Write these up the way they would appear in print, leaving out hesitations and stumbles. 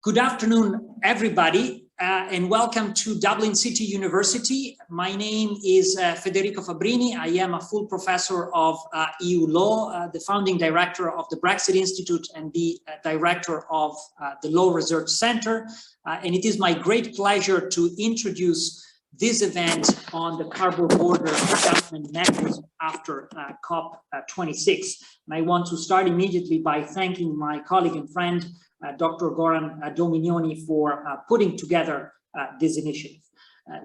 Good afternoon, everybody, and welcome to Dublin City University. My name is Federico Fabbrini. I am a full professor of EU law, the founding director of the Brexit Institute and the director of the Law Research Centre. And it is my great pleasure to introduce this event on the carbon border adjustment mechanism after COP26. And I want to start immediately by thanking my colleague and friend, Dr. Goran Dominoni, for putting together this initiative.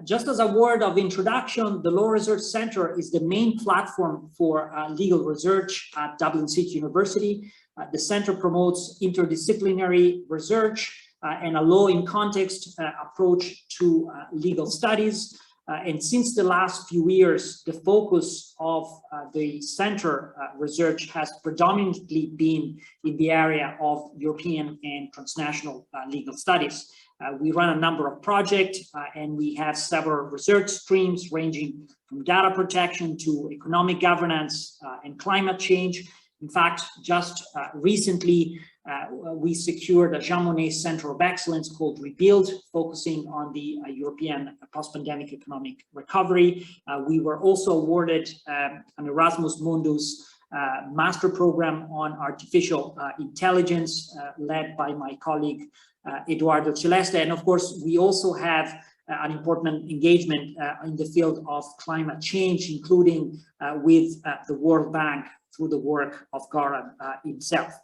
Just as a word of introduction, the Law Research Centre is the main platform for legal research at Dublin City University. The centre promotes interdisciplinary research and a law in context approach to legal studies. And since the last few years, the focus of the centre research has predominantly been in the area of European and transnational legal studies. We run a number of projects and we have several research streams ranging from data protection to economic governance and climate change. In fact, just recently, we secured a Jean Monnet Center of Excellence called Rebuild, focusing on the European post-pandemic economic recovery. We were also awarded an Erasmus Mundus master program on artificial intelligence, led by my colleague Eduardo Celeste. And of course, we also have an important engagement in the field of climate change, including with the World Bank through the work of Goran himself.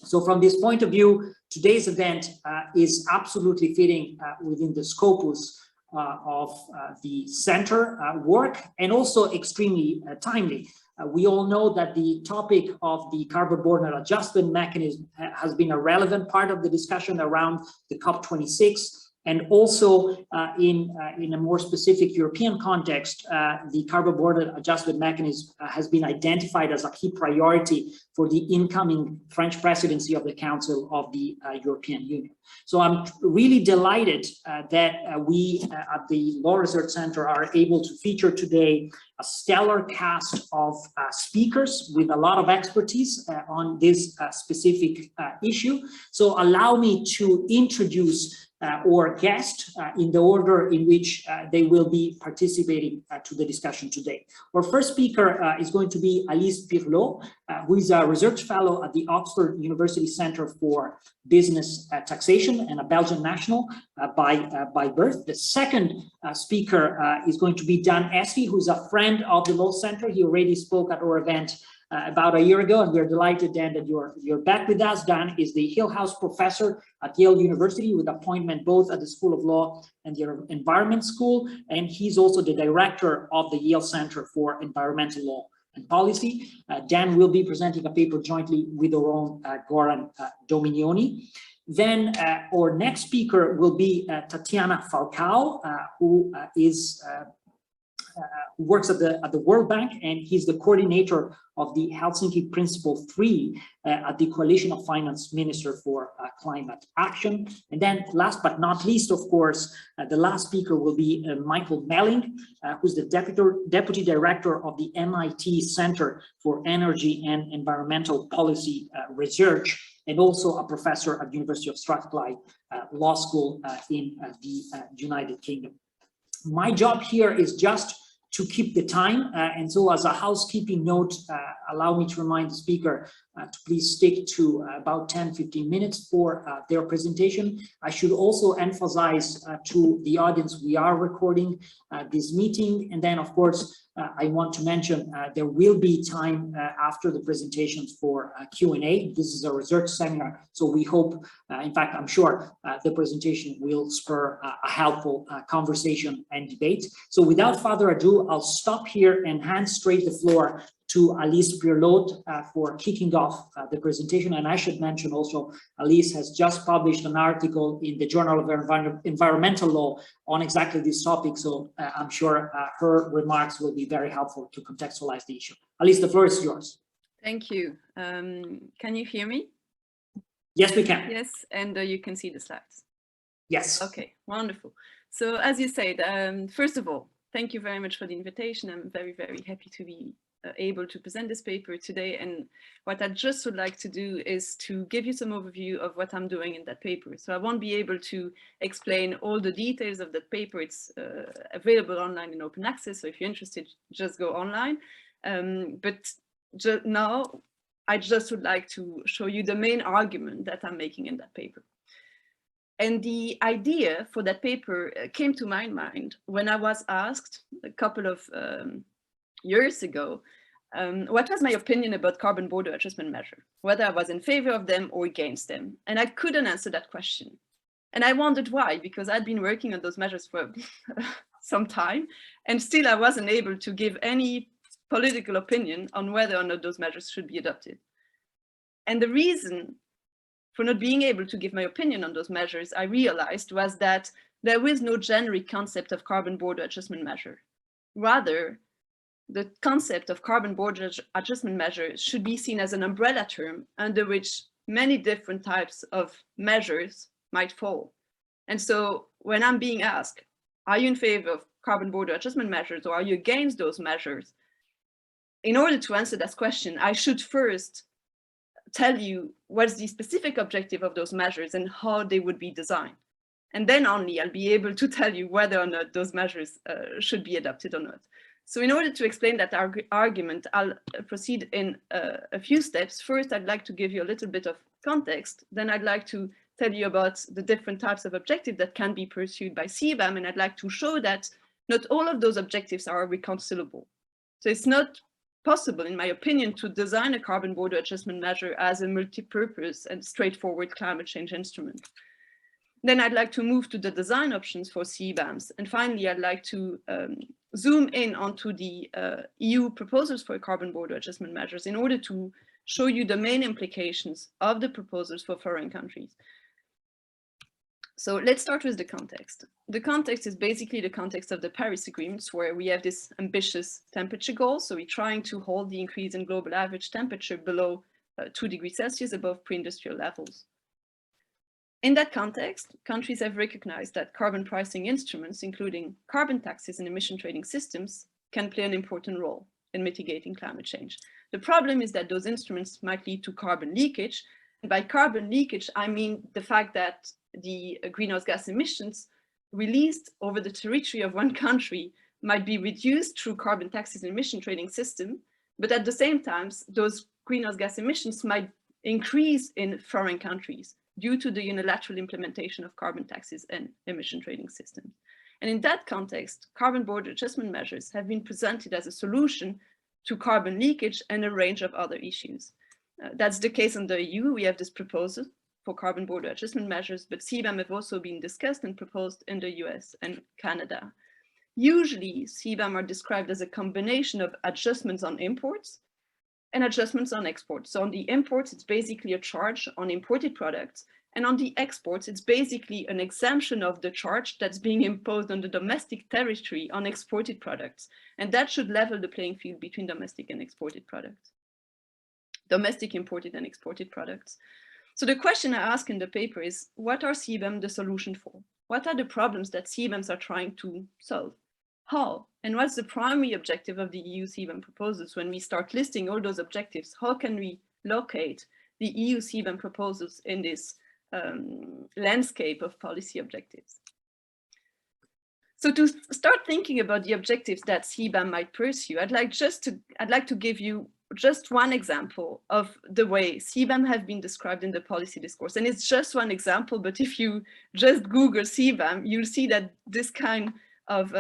So from this point of view, today's event is absolutely fitting within the scopus of the center work, and also extremely timely. We all know that the topic of the carbon border adjustment mechanism has been a relevant part of the discussion around the COP26. And also in a more specific European context, the carbon border adjustment mechanism has been identified as a key priority for the incoming French presidency of the Council of the European Union. So I'm really delighted that we at the Law Research Centre are able to feature today a stellar cast of speakers with a lot of expertise on this specific issue. So allow me to introduce or guest in the order in which they will be participating to the discussion today. Our first speaker is going to be Alice Pirlot, who is a research fellow at the Oxford University Centre for Business Taxation and a Belgian national by birth. The second speaker is going to be Dan Esty, who's a friend of the Law Centre. He already spoke at our event about a year ago, and we're delighted, Dan, that you're back with us. Dan is the Hill House professor at Yale University with appointment both at the School of Law and the Environment School, and he's also the director of the Yale Center for Environmental Law and Policy. Dan will be presenting a paper jointly with our own Goran Dominoni. Then our next speaker will be Tatiana Falcao, who works at the World Bank, and he's the coordinator of the Helsinki Principle 3 at the Coalition of Finance Minister for Climate Action. And then last but not least, of course, the last speaker will be Michael Mehling, who's the deputy director of the MIT Center for Energy and Environmental Policy Research, and also a professor at the University of Strathclyde Law School in the United Kingdom. My job here is just to keep the time, and so as a housekeeping note, allow me to remind the speaker to please stick to about 10-15 minutes for their presentation. I should also emphasize to the audience we are recording this meeting, and then of course I want to mention there will be time after the presentations for Q&A. This is a research seminar, so we hope, in fact, I'm sure the presentation will spur a helpful conversation and debate. So without further ado, I'll stop here and hand straight the floor to Alice Pirlot for kicking off the presentation. And I should mention also, Alice has just published an article in the Journal of Environmental Law on exactly this topic. So I'm sure her remarks will be very helpful to contextualize the issue. Alice, the floor is yours. Thank you. Can you hear me? Yes, we can. Yes, and you can see the slides. Yes. Okay, wonderful. So as you said, first of all, thank you very much for the invitation. I'm very, very happy to be able to present this paper today. And what I just would like to do is to give you some overview of what I'm doing in that paper. So I won't be able to explain all the details of that paper. It's available online in open access. So if you're interested, just go online. But now I just would like to show you the main argument that I'm making in that paper. And the idea for that paper came to my mind when I was asked a couple of years ago, what was my opinion about carbon border adjustment measure, whether I was in favor of them or against them. And I couldn't answer that question. And I wondered why, because I'd been working on those measures for some time, and still I wasn't able to give any political opinion on whether or not those measures should be adopted. And the reason for not being able to give my opinion on those measures, I realized, was that there is no generic concept of carbon border adjustment measure. Rather, the concept of carbon border adjustment measure should be seen as an umbrella term under which many different types of measures might fall. And so when I'm being asked, are you in favor of carbon border adjustment measures or are you against those measures? In order to answer that question, I should first tell you what's the specific objective of those measures and how they would be designed. And then only I'll be able to tell you whether or not those measures should be adopted or not. So in order to explain that argument, I'll proceed in a few steps. First, I'd like to give you a little bit of context. Then I'd like to tell you about the different types of objectives that can be pursued by CBAM. And I'd like to show that not all of those objectives are reconcilable. So it's not possible, in my opinion, to design a carbon border adjustment measure as a multi-purpose and straightforward climate change instrument. Then I'd like to move to the design options for CBAMs. And finally, I'd like to zoom in onto the EU proposals for carbon border adjustment measures in order to show you the main implications of the proposals for foreign countries. So let's start with the context. The context is basically the context of the Paris Agreements, where we have this ambitious temperature goal. So we're trying to hold the increase in global average temperature below 2 degrees Celsius above pre-industrial levels. In that context, countries have recognized that carbon pricing instruments, including carbon taxes and emission trading systems, can play an important role in mitigating climate change. The problem is that those instruments might lead to carbon leakage. And by carbon leakage, I mean the fact that the greenhouse gas emissions released over the territory of one country might be reduced through carbon taxes and emission trading system, but at the same time, those greenhouse gas emissions might increase in foreign countries due to the unilateral implementation of carbon taxes and emission trading systems. And in that context, carbon border adjustment measures have been presented as a solution to carbon leakage and a range of other issues. That's the case in the EU. We have this proposal for carbon border adjustment measures, but CBAM have also been discussed and proposed in the US and Canada. Usually, CBAM are described as a combination of adjustments on imports and adjustments on exports. So on the imports, it's basically a charge on imported products. And on the exports, it's basically an exemption of the charge that's being imposed on the domestic territory on exported products. And that should level the playing field between domestic and exported products. Domestic, imported, and exported products. So the question I ask in the paper is, what are CBAM the solution for? What are the problems that CBAMs are trying to solve? How? And what's the primary objective of the EU CBAM proposals? When we start listing all those objectives, how can we locate the EU CBAM proposals in this landscape of policy objectives? So to start thinking about the objectives that CBAM might pursue, I'd like to give you just one example of the way CBAM have been described in the policy discourse. And it's just one example, but if you just Google CBAM, you'll see that this kind of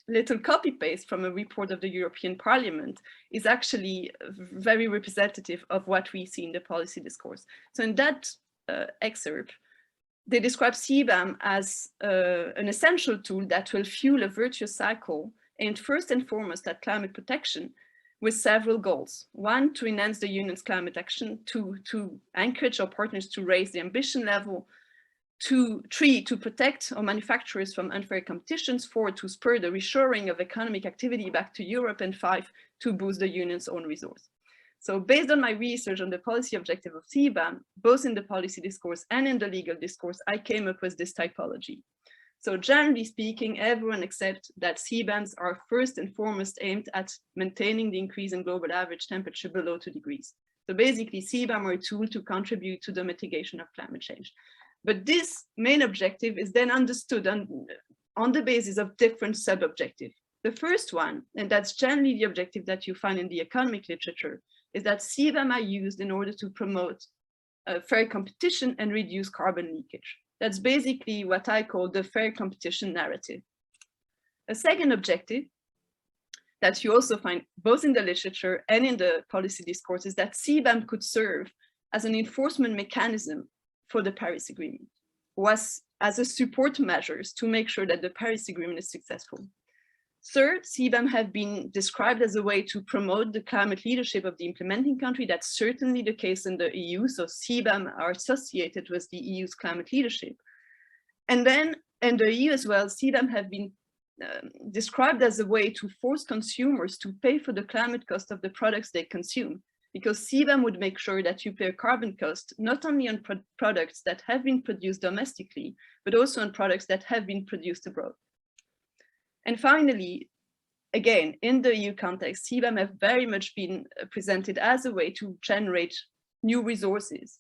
little copy paste from a report of the European Parliament is actually very representative of what we see in the policy discourse. So in that excerpt, they describe CBAM as an essential tool that will fuel a virtuous cycle aimed first and foremost at climate protection, with several goals. One, to enhance the Union's climate action. Two, to encourage our partners to raise the ambition level. Three, to protect our manufacturers from unfair competitions. Four, to spur the reshoring of economic activity back to Europe. And five, to boost the Union's own resource. So based on my research on the policy objective of CBAM, both in the policy discourse and in the legal discourse, I came up with this typology. So generally speaking, everyone accepts that CBAMs are first and foremost aimed at maintaining the increase in global average temperature below 2 degrees. So basically, CBAM are a tool to contribute to the mitigation of climate change. But this main objective is then understood on the basis of different sub-objectives. The first one, and that's generally the objective that you find in the economic literature, is that CBAM are used in order to promote fair competition and reduce carbon leakage. That's basically what I call the fair competition narrative. A second objective that you also find both in the literature and in the policy discourse is that CBAM could serve as an enforcement mechanism for the Paris Agreement, was as a support measures to make sure that the Paris Agreement is successful. Third, CBAM have been described as a way to promote the climate leadership of the implementing country. That's certainly the case in the EU. So CBAM are associated with the EU's climate leadership. And then in the EU as well, CBAM have been described as a way to force consumers to pay for the climate cost of the products they consume, because CBAM would make sure that you pay a carbon cost not only on products that have been produced domestically, but also on products that have been produced abroad. And finally, again, in the EU context, CBAM have very much been presented as a way to generate new resources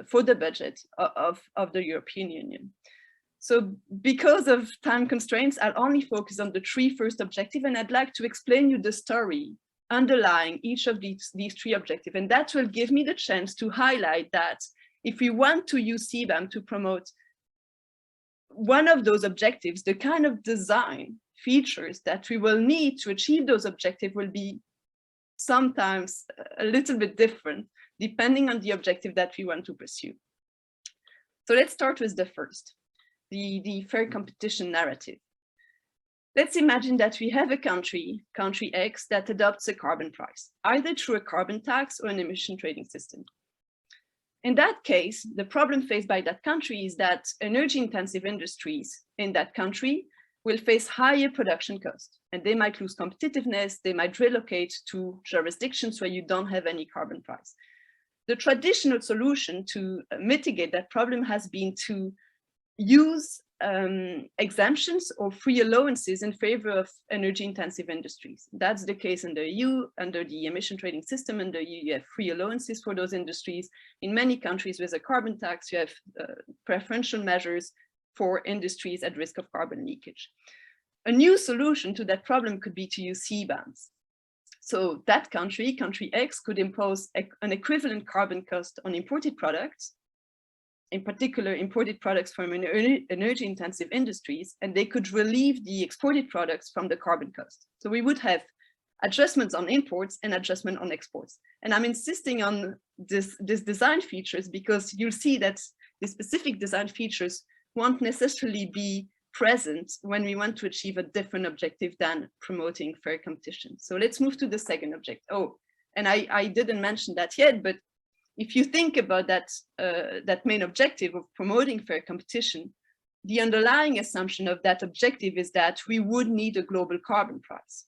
for the budget of the European Union. So because of time constraints, I'll only focus on the three first objectives, and I'd like to explain you the story underlying each of these three objectives. And that will give me the chance to highlight that if we want to use CBAM to promote one of those objectives, the kind of design features that we will need to achieve those objectives will be sometimes a little bit different, depending on the objective that we want to pursue. So let's start with the first, the fair competition narrative. Let's imagine that we have a country X, that adopts a carbon price, either through a carbon tax or an emission trading system. In that case, the problem faced by that country is that energy-intensive industries in that country will face higher production costs, and they might lose competitiveness, they might relocate to jurisdictions where you don't have any carbon price. The traditional solution to mitigate that problem has been to use exemptions or free allowances in favor of energy-intensive industries. That's the case in the EU. Under the emission trading system in the EU, you have free allowances for those industries. In many countries with a carbon tax, you have preferential measures for industries at risk of carbon leakage. A new solution to that problem could be to use CBAMs. So that country X, could impose an equivalent carbon cost on imported products, in particular imported products from energy-intensive industries, and they could relieve the exported products from the carbon cost. So we would have adjustments on imports and adjustment on exports. And I'm insisting on this design features because you'll see that the specific design features won't necessarily be present when we want to achieve a different objective than promoting fair competition. So let's move to the second objective. Oh, and I didn't mention that yet, but if you think about that, that main objective of promoting fair competition, the underlying assumption of that objective is that we would need a global carbon price.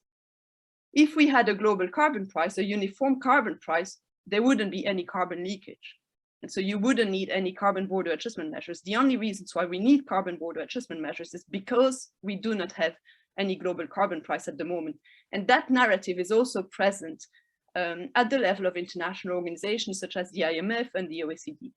If we had a global carbon price, a uniform carbon price, there wouldn't be any carbon leakage. And so you wouldn't need any carbon border adjustment measures. The only reasons why we need carbon border adjustment measures is because we do not have any global carbon price at the moment. And that narrative is also present at the level of international organizations such as the IMF and the OECD.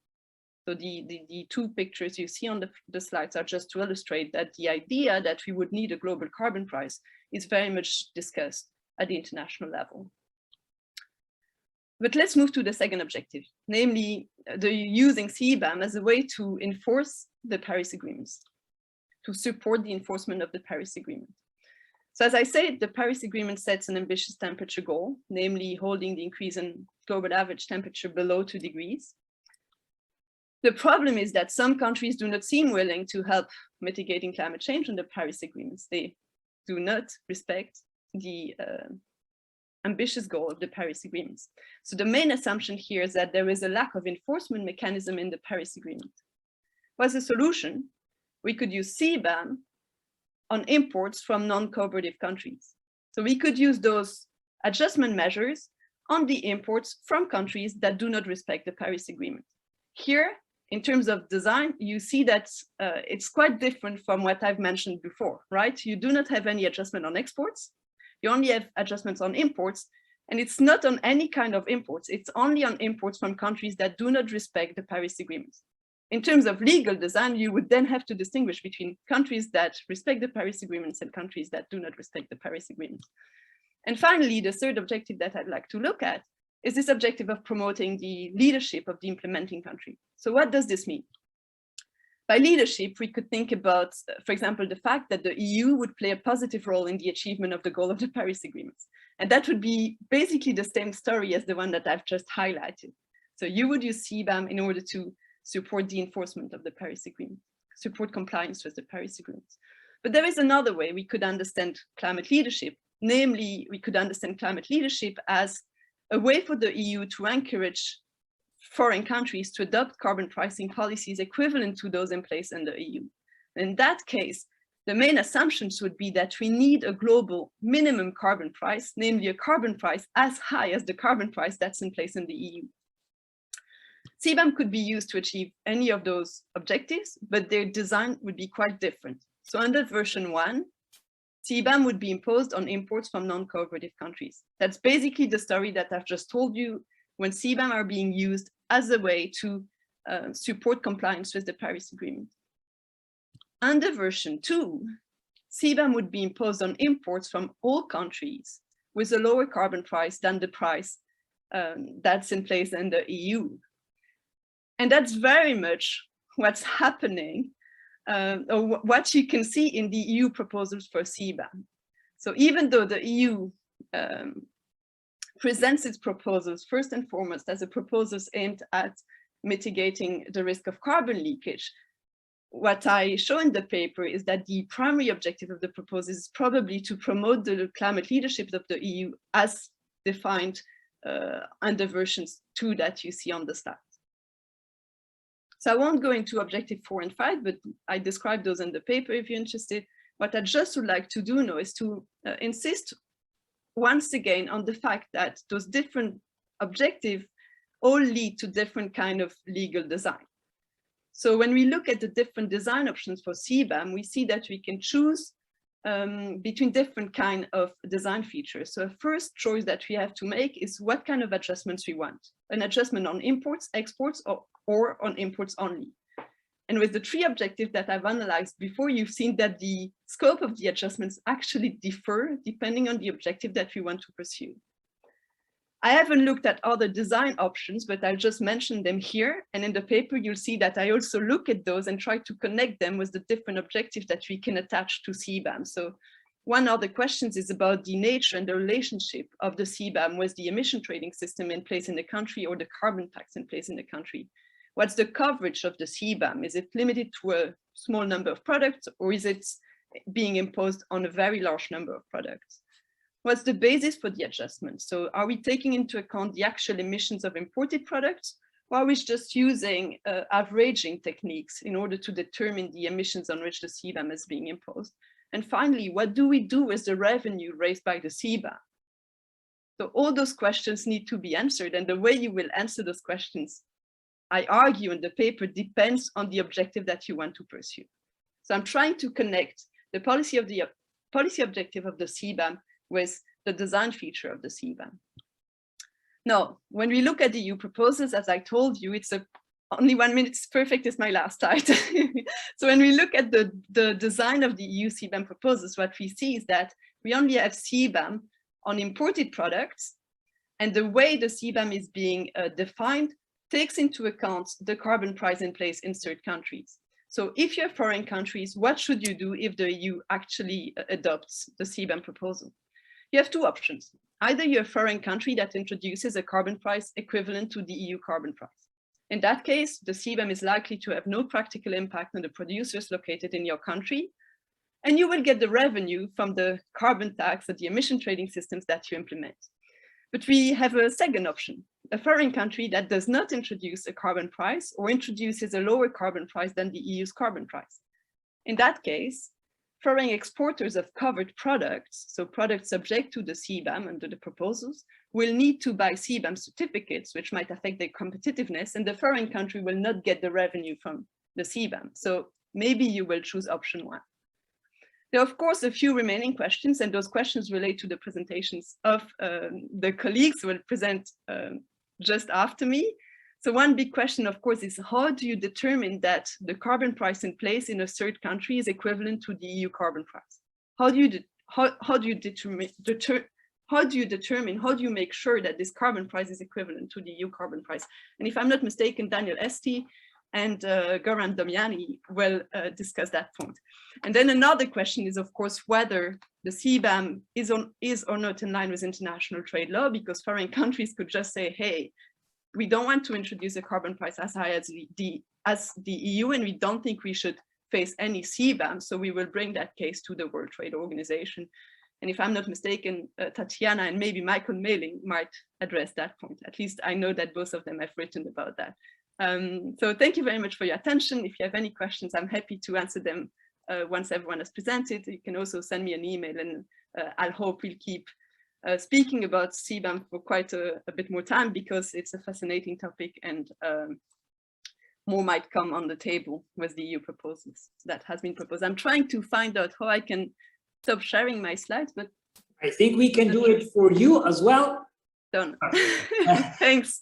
So the two pictures you see on the slides are just to illustrate that the idea that we would need a global carbon price is very much discussed at the international level. But let's move to the second objective, namely using CBAM as a way to enforce the Paris agreements, to support the enforcement of the Paris Agreement. So as I said, the Paris Agreement sets an ambitious temperature goal, namely holding the increase in global average temperature below 2 degrees. The problem is that some countries do not seem willing to help mitigating climate change in the Paris agreements. They do not respect the ambitious goal of the Paris agreements. So the main assumption here is that there is a lack of enforcement mechanism in the Paris Agreement. What's the solution? We could use CBAM on imports from non-cooperative countries. So we could use those adjustment measures on the imports from countries that do not respect the Paris Agreement. Here, in terms of design, you see that it's quite different from what I've mentioned before, right? You do not have any adjustment on exports. You only have adjustments on imports, and it's not on any kind of imports. It's only on imports from countries that do not respect the Paris Agreement. In terms of legal design, you would then have to distinguish between countries that respect the Paris Agreements and countries that do not respect the Paris Agreement. And finally, the third objective that I'd like to look at is this objective of promoting the leadership of the implementing country. So what does this mean? By leadership, we could think about, for example, the fact that the EU would play a positive role in the achievement of the goal of the Paris Agreement. And that would be basically the same story as the one that I've just highlighted. So you would use CBAM in order to support the enforcement of the Paris Agreement, support compliance with the Paris Agreement. But there is another way we could understand climate leadership. Namely, we could understand climate leadership as a way for the EU to encourage foreign countries to adopt carbon pricing policies equivalent to those in place in the EU. In that case, the main assumptions would be that we need a global minimum carbon price, namely a carbon price as high as the carbon price that's in place in the EU. CBAM could be used to achieve any of those objectives, but their design would be quite different. So under version 1, CBAM would be imposed on imports from non-cooperative countries. That's basically the story that I've just told you when CBAM are being used as a way to support compliance with the Paris Agreement. Under version 2, CBAM would be imposed on imports from all countries with a lower carbon price than the price that's in place in the EU. And that's very much what's happening, or what you can see in the EU proposals for CBAM. So even though the EU presents its proposals first and foremost as a proposals aimed at mitigating the risk of carbon leakage, what I show in the paper is that the primary objective of the proposal is probably to promote the climate leadership of the EU as defined under versions 2 that you see on the slide. So I won't go into objective 4 and 5, but I describe those in the paper if you're interested. What I just would like to do now is to insist once again on the fact that those different objectives all lead to different kind of legal design. So when we look at the different design options for CBAM, we see that we can choose between different kind of design features. So a first choice that we have to make is what kind of adjustments we want. An adjustment on imports, exports, or on imports only. And with the 3 objectives that I've analyzed before, you've seen that the scope of the adjustments actually differ depending on the objective that we want to pursue. I haven't looked at other design options, but I'll just mention them here. And in the paper, you'll see that I also look at those and try to connect them with the different objectives that we can attach to CBAM. So one of the questions is about the nature and the relationship of the CBAM with the emission trading system in place in the country or the carbon tax in place in the country. What's the coverage of the CBAM? Is it limited to a small number of products, or is it being imposed on a very large number of products? What's the basis for the adjustment? So are we taking into account the actual emissions of imported products, or are we just using averaging techniques in order to determine the emissions on which the CBAM is being imposed? And finally, what do we do with the revenue raised by the CBAM? So all those questions need to be answered, and the way you will answer those questions, I argue in the paper, depends on the objective that you want to pursue. So I'm trying to connect the policy objective of the CBAM with the design feature of the CBAM. Now, when we look at the EU proposals, as I told you, it's only 1 minute, it's perfect, is my last slide. So when we look at the design of the EU CBAM proposals, what we see is that we only have CBAM on imported products, and the way the CBAM is being defined takes into account the carbon price in place in third countries. So if you're foreign countries, what should you do if the EU actually adopts the CBAM proposal? You have 2 options. Either you're a foreign country that introduces a carbon price equivalent to the EU carbon price. In that case, the CBAM is likely to have no practical impact on the producers located in your country, and you will get the revenue from the carbon tax or the emission trading systems that you implement. But we have a second option, a foreign country that does not introduce a carbon price or introduces a lower carbon price than the EU's carbon price. In that case, foreign exporters of covered products, so products subject to the CBAM under the proposals, will need to buy CBAM certificates, which might affect their competitiveness, and the foreign country will not get the revenue from the CBAM. So maybe you will choose option 1. There are, of course, a few remaining questions, and those questions relate to the presentations of the colleagues who will present just after me. So one big question, of course, is how do you determine that the carbon price in place in a third country is equivalent to the EU carbon price? How do you make sure that this carbon price is equivalent to the EU carbon price? And if I'm not mistaken, Daniel Esty and Goran Dominoni will discuss that point. And then another question is, of course, whether the CBAM is or not in line with international trade law, because foreign countries could just say, hey, we don't want to introduce a carbon price as high as the EU, and we don't think we should face any CBAM, so we will bring that case to the World Trade Organization. And if I'm not mistaken, Tatiana and maybe Michael Mehling might address that point. At least I know that both of them have written about that. So thank you very much for your attention. If you have any questions, I'm happy to answer them once everyone has presented. You can also send me an email, and I'll hope we'll keep speaking about CBAM for quite a bit more time, because it's a fascinating topic, and more might come on the table with the EU proposals that has been proposed. I'm trying to find out how I can stop sharing my slides, but I think we can do it for you as well. Done. Thanks.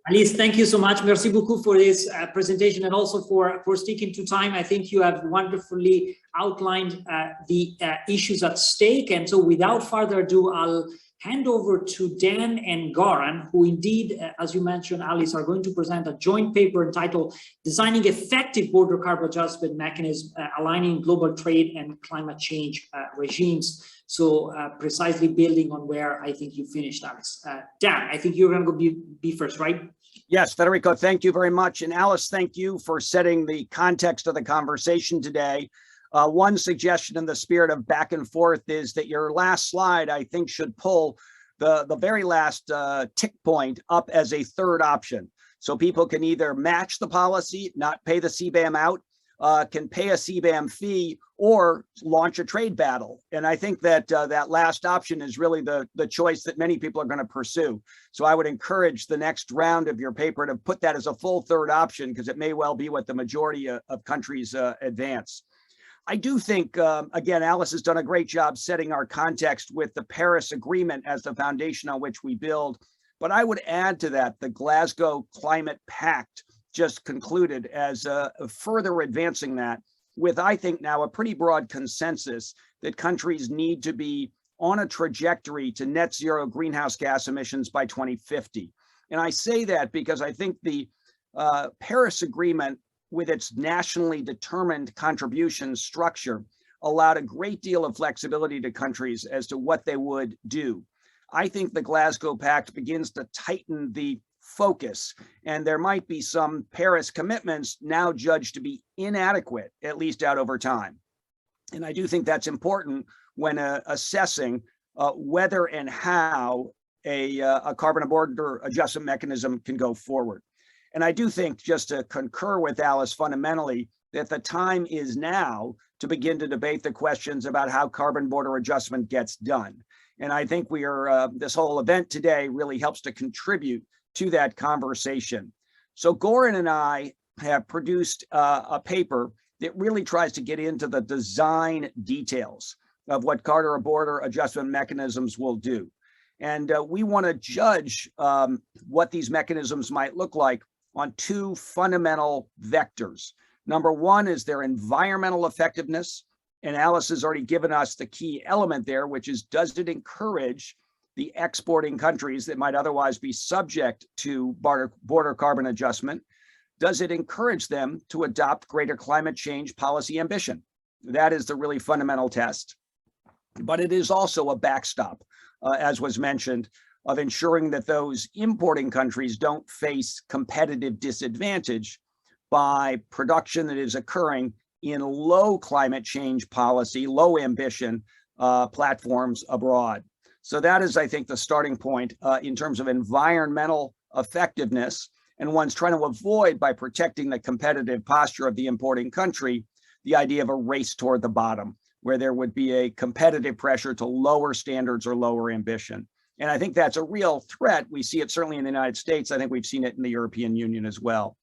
Alice, thank you so much. Merci beaucoup for this presentation, and also for sticking to time. I think you have wonderfully outlined the issues at stake. And so without further ado, I'll hand over to Dan and Goran, who indeed, as you mentioned, Alice, are going to present a joint paper entitled Designing Effective Border Carbon Adjustment Mechanism, Aligning Global Trade and Climate Change Regimes. So precisely building on where I think you finished, Alice. Dan, I think you're going to be first, right? Yes, Federico, thank you very much. And Alice, thank you for setting the context of the conversation today. One suggestion in the spirit of back and forth is that your last slide, I think, should pull the very last tick point up as a third option. So people can either match the policy, not pay the CBAM out, can pay a CBAM fee, or launch a trade battle. And I think that that last option is really the choice that many people are going to pursue. So I would encourage the next round of your paper to put that as a full third option, because it may well be what the majority of countries advance. I do think, again, Alice has done a great job setting our context with the Paris Agreement as the foundation on which we build. But I would add to that the Glasgow Climate Pact just concluded as further advancing that with, I think now, a pretty broad consensus that countries need to be on a trajectory to net zero greenhouse gas emissions by 2050. And I say that because I think the Paris Agreement, with its nationally determined contribution structure, allowed a great deal of flexibility to countries as to what they would do. I think the Glasgow Pact begins to tighten the focus, and there might be some Paris commitments now judged to be inadequate, at least out over time. And I do think that's important when assessing whether and how a carbon border adjustment mechanism can go forward. And I do think, just to concur with Alice fundamentally, that the time is now to begin to debate the questions about how carbon border adjustment gets done. And I think we are, this whole event today really helps to contribute to that conversation. So Goran and I have produced a paper that really tries to get into the design details of what carbon border adjustment mechanisms will do. And we want to judge what these mechanisms might look like on two fundamental vectors. Number one is their environmental effectiveness. And Alice has already given us the key element there, which is, does it encourage the exporting countries that might otherwise be subject to border carbon adjustment? Does it encourage them to adopt greater climate change policy ambition? That is the really fundamental test. But it is also a backstop, as was mentioned, of ensuring that those importing countries don't face competitive disadvantage by production that is occurring in low climate change policy, low ambition platforms abroad. So that is, I think, the starting point in terms of environmental effectiveness. And one's trying to avoid, by protecting the competitive posture of the importing country, the idea of a race toward the bottom, where there would be a competitive pressure to lower standards or lower ambition. And I think that's a real threat. We see it certainly in the United States. I think we've seen it in the European Union as well.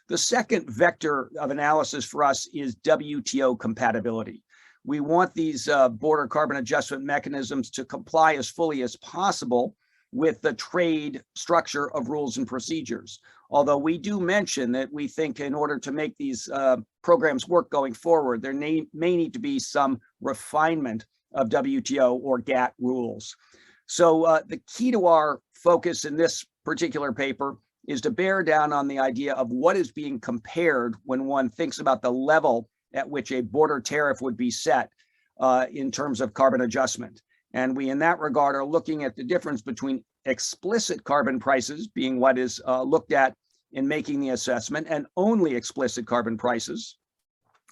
The second vector of analysis for us is WTO compatibility. We want these border carbon adjustment mechanisms to comply as fully as possible with the trade structure of rules and procedures. Although we do mention that we think in order to make these programs work going forward, there may need to be some refinement of WTO or GATT rules. So the key to our focus in this particular paper is to bear down on the idea of what is being compared when one thinks about the level at which a border tariff would be set in terms of carbon adjustment. And we, in that regard, are looking at the difference between explicit carbon prices, being what is looked at in making the assessment, and only explicit carbon prices,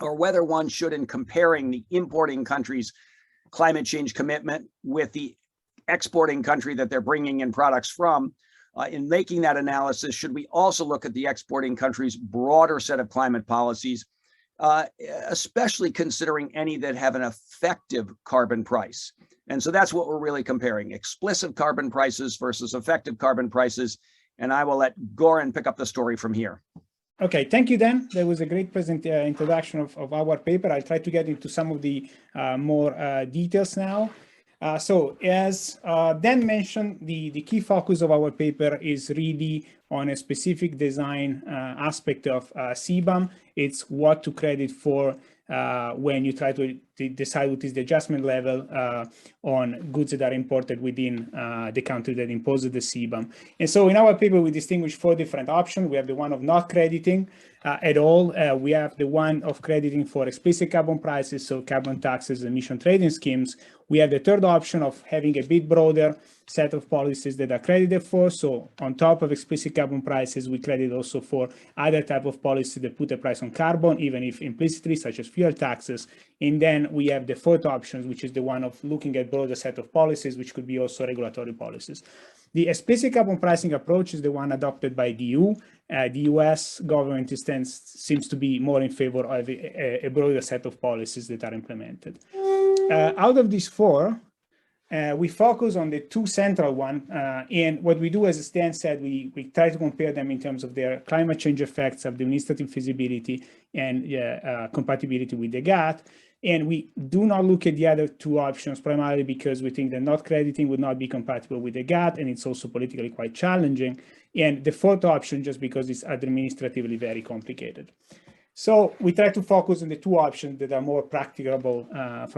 or whether one should, in comparing the importing country's climate change commitment with the exporting country that they're bringing in products from, in making that analysis, should we also look at the exporting country's broader set of climate policies, especially considering any that have an effective carbon price. And so that's what we're really comparing, explicit carbon prices versus effective carbon prices. And I will let Goran pick up the story from here. Okay, thank you, Dan. That was a great introduction of our paper. I'll try to get into some of the more details now. So as Dan mentioned, the key focus of our paper is really on a specific design aspect of CBAM. It's what to credit for when you try to decide what is the adjustment level on goods that are imported within the country that imposes the CBAM. And so in our paper, we distinguish 4 different options. We have the one of not crediting at all. We have the one of crediting for explicit carbon prices, so carbon taxes, emission trading schemes. We have the third option of having a bit broader set of policies that are credited for. So on top of explicit carbon prices, we credit also for other type of policies that put a price on carbon, even if implicitly, such as fuel taxes. And then we have the fourth option, which is the one of looking at broader set of policies, which could be also regulatory policies. The explicit carbon pricing approach is the one adopted by the EU. The US government seems to be more in favor of a broader set of policies that are implemented. Out of these 4, we focus on the 2 central ones. And what we do, as Stan said, we try to compare them in terms of their climate change effects, of administrative feasibility, and compatibility with the GATT. And we do not look at the other 2 options, primarily because we think that not crediting would not be compatible with the GATT, and it's also politically quite challenging. And the fourth option, just because it's administratively very complicated. So we try to focus on the 2 options that are more practicable at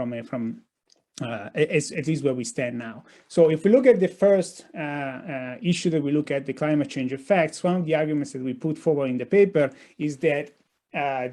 least where we stand now. So if we look at the first issue that we look at, the climate change effects, one of the arguments that we put forward in the paper is that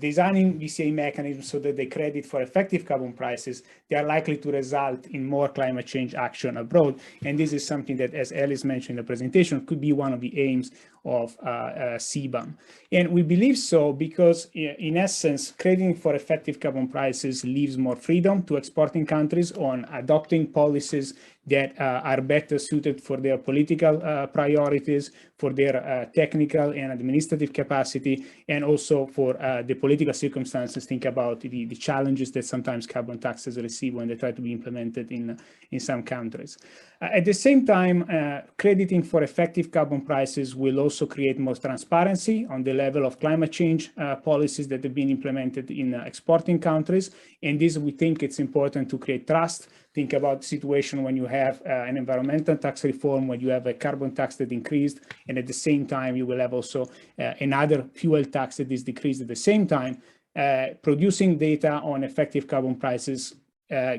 designing DCA mechanisms so that they credit for effective carbon prices, they are likely to result in more climate change action abroad. And this is something that, as Alice mentioned in the presentation, could be one of the aims of CBAM. And we believe so because, in essence, crediting for effective carbon prices leaves more freedom to exporting countries on adopting policies that are better suited for their political priorities, for their technical and administrative capacity, and also for the political circumstances. Think about the challenges that sometimes carbon taxes receive when they try to be implemented in some countries. At the same time, crediting for effective carbon prices will also create more transparency on the level of climate change policies that have been implemented in exporting countries. And this, we think it's important to create trust. Think about the situation when you have an environmental tax reform, when you have a carbon tax that increased, and at the same time, you will have also another fuel tax that is decreased at the same time. Producing data on effective carbon prices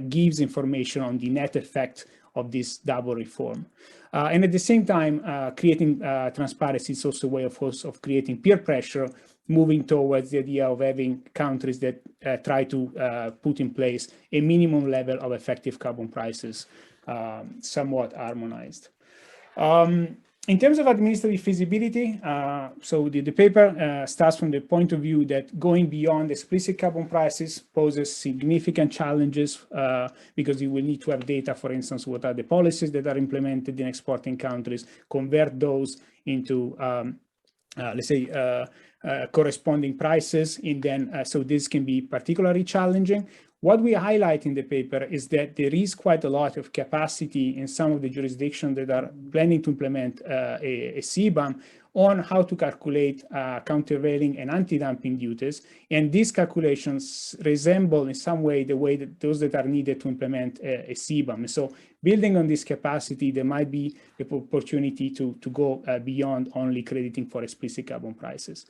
gives information on the net effect of this double reform. And at the same time, creating transparency is also a way, of course, of creating peer pressure, moving towards the idea of having countries that try to put in place a minimum level of effective carbon prices, somewhat harmonized. In terms of administrative feasibility, so the paper starts from the point of view that going beyond explicit carbon prices poses significant challenges because you will need to have data, for instance, what are the policies that are implemented in exporting countries, convert those into, let's say, corresponding prices, and then so this can be particularly challenging. What we highlight in the paper is that there is quite a lot of capacity in some of the jurisdictions that are planning to implement a CBAM on how to calculate countervailing and anti-dumping duties. And these calculations resemble in some way the way that those that are needed to implement a CBAM. So building on this capacity, there might be the opportunity to go beyond only crediting for explicit carbon prices.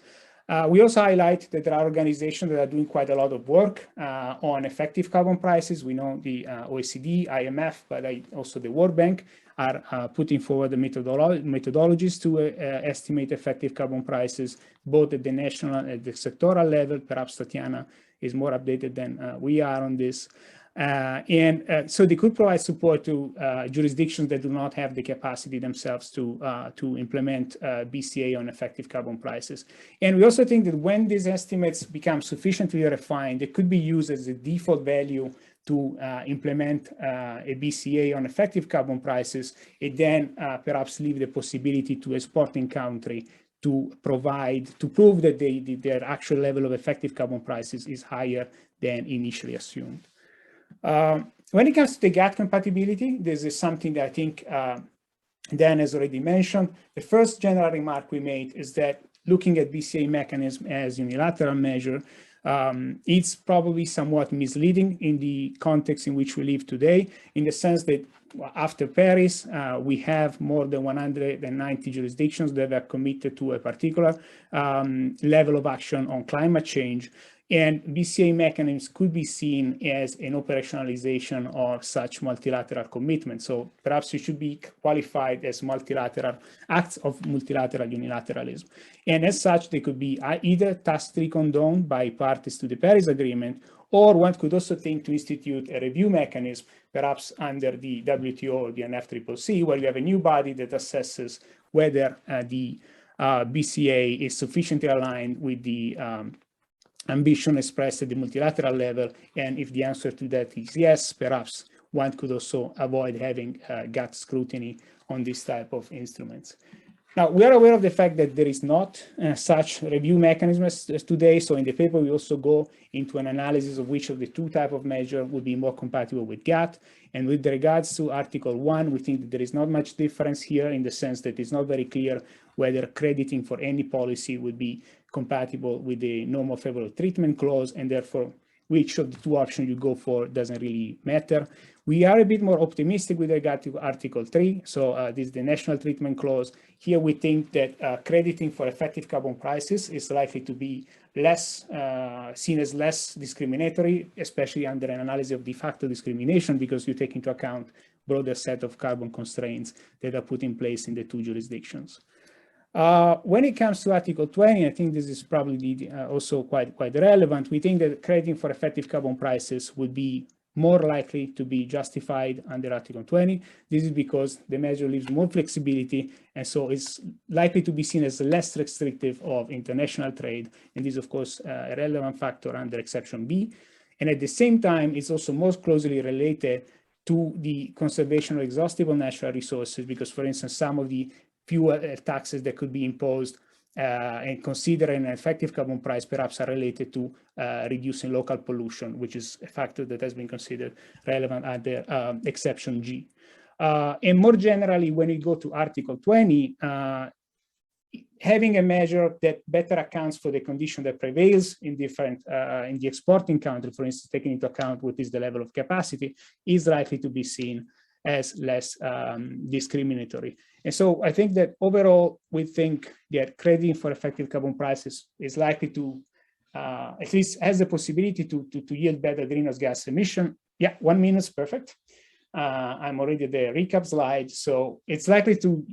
We also highlight that there are organizations that are doing quite a lot of work on effective carbon prices. We know the OECD, IMF, but also the World Bank are putting forward the methodologies to estimate effective carbon prices, both at the national and at the sectoral level. Perhaps Tatiana is more updated than we are on this. So they could provide support to jurisdictions that do not have the capacity themselves to implement BCA on effective carbon prices. And we also think that when these estimates become sufficiently refined, they could be used as a default value to implement a BCA on effective carbon prices, and then perhaps leave the possibility to exporting country to prove that their actual level of effective carbon prices is higher than initially assumed. When it comes to the GATT compatibility, this is something that I think Dan has already mentioned. The first general remark we made is that looking at BCA mechanism as unilateral measure, it's probably somewhat misleading in the context in which we live today, in the sense that after Paris, we have more than 190 jurisdictions that are committed to a particular level of action on climate change. And BCA mechanisms could be seen as an operationalization of such multilateral commitments. So perhaps it should be qualified as multilateral acts of multilateral unilateralism. And as such, they could be either tacitly condoned by parties to the Paris Agreement, or one could also think to institute a review mechanism, perhaps under the WTO or the NFCCC, where you have a new body that assesses whether the BCA is sufficiently aligned with the ambition expressed at the multilateral level, and if the answer to that is yes, perhaps one could also avoid having GATT scrutiny on this type of instruments. Now, we are aware of the fact that there is not such review mechanism as today, so in the paper we also go into an analysis of which of the two type of measure would be more compatible with GATT. And with regards to Article 1, we think that there is not much difference here, in the sense that it's not very clear whether crediting for any policy would be compatible with the normal favorable treatment clause, and therefore which of the two options you go for doesn't really matter. We are a bit more optimistic with regard to Article 3. So this is the national treatment clause. Here we think that crediting for effective carbon prices is likely to be less seen as less discriminatory, especially under an analysis of de facto discrimination, because you take into account broader set of carbon constraints that are put in place in the two jurisdictions. When it comes to Article 20, I think this is probably also quite relevant. We think that crediting for effective carbon prices would be more likely to be justified under Article 20. This is because the measure leaves more flexibility, and so it's likely to be seen as less restrictive of international trade. And this is, of course, a relevant factor under Exception B. And at the same time, it's also most closely related to the conservation of exhaustible natural resources, because, for instance, some of the fuel taxes that could be imposed and considering an effective carbon price perhaps are related to reducing local pollution, which is a factor that has been considered relevant under Exception G. And more generally, when we go to Article 20, having a measure that better accounts for the condition that prevails in different, in the exporting country, for instance, taking into account what is the level of capacity, is likely to be seen as less discriminatory. And so I think that overall, we think that crediting for effective carbon prices is likely to, at least has the possibility to yield better greenhouse gas emission. Yeah, 1 minute is perfect. I'm already at the recap slide. So it's likely to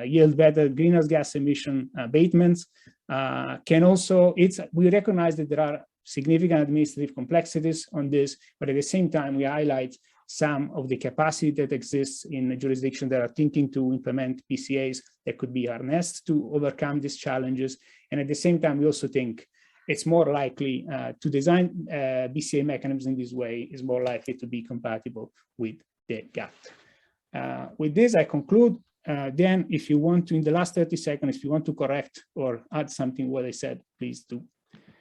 yield better greenhouse gas emission abatements. Can also, we recognize that there are significant administrative complexities on this, but at the same time, we highlight some of the capacity that exists in the jurisdictions that are thinking to implement PCAs that could be harnessed to overcome these challenges. And at the same time, we also think it's more likely to design BCA mechanisms in this way is more likely to be compatible with the GATT. With this, I conclude. Dan, if you want to, in the last 30 seconds, if you want to correct or add something what I said, please do.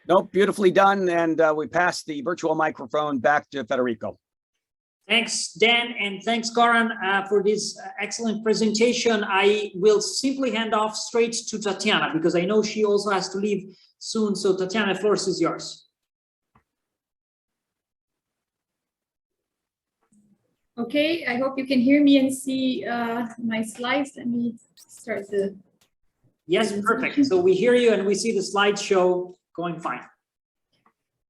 Nope, beautifully done. And we pass the virtual microphone back to Federico. Thanks, Dan, and thanks, Goran, for this excellent presentation. I will simply hand off straight to Tatiana because I know she also has to leave soon. So Tatiana, the floor is yours. Okay, I hope you can hear me and see my slides. Let me start the... Yes, perfect. So we hear you and we see the slideshow going fine.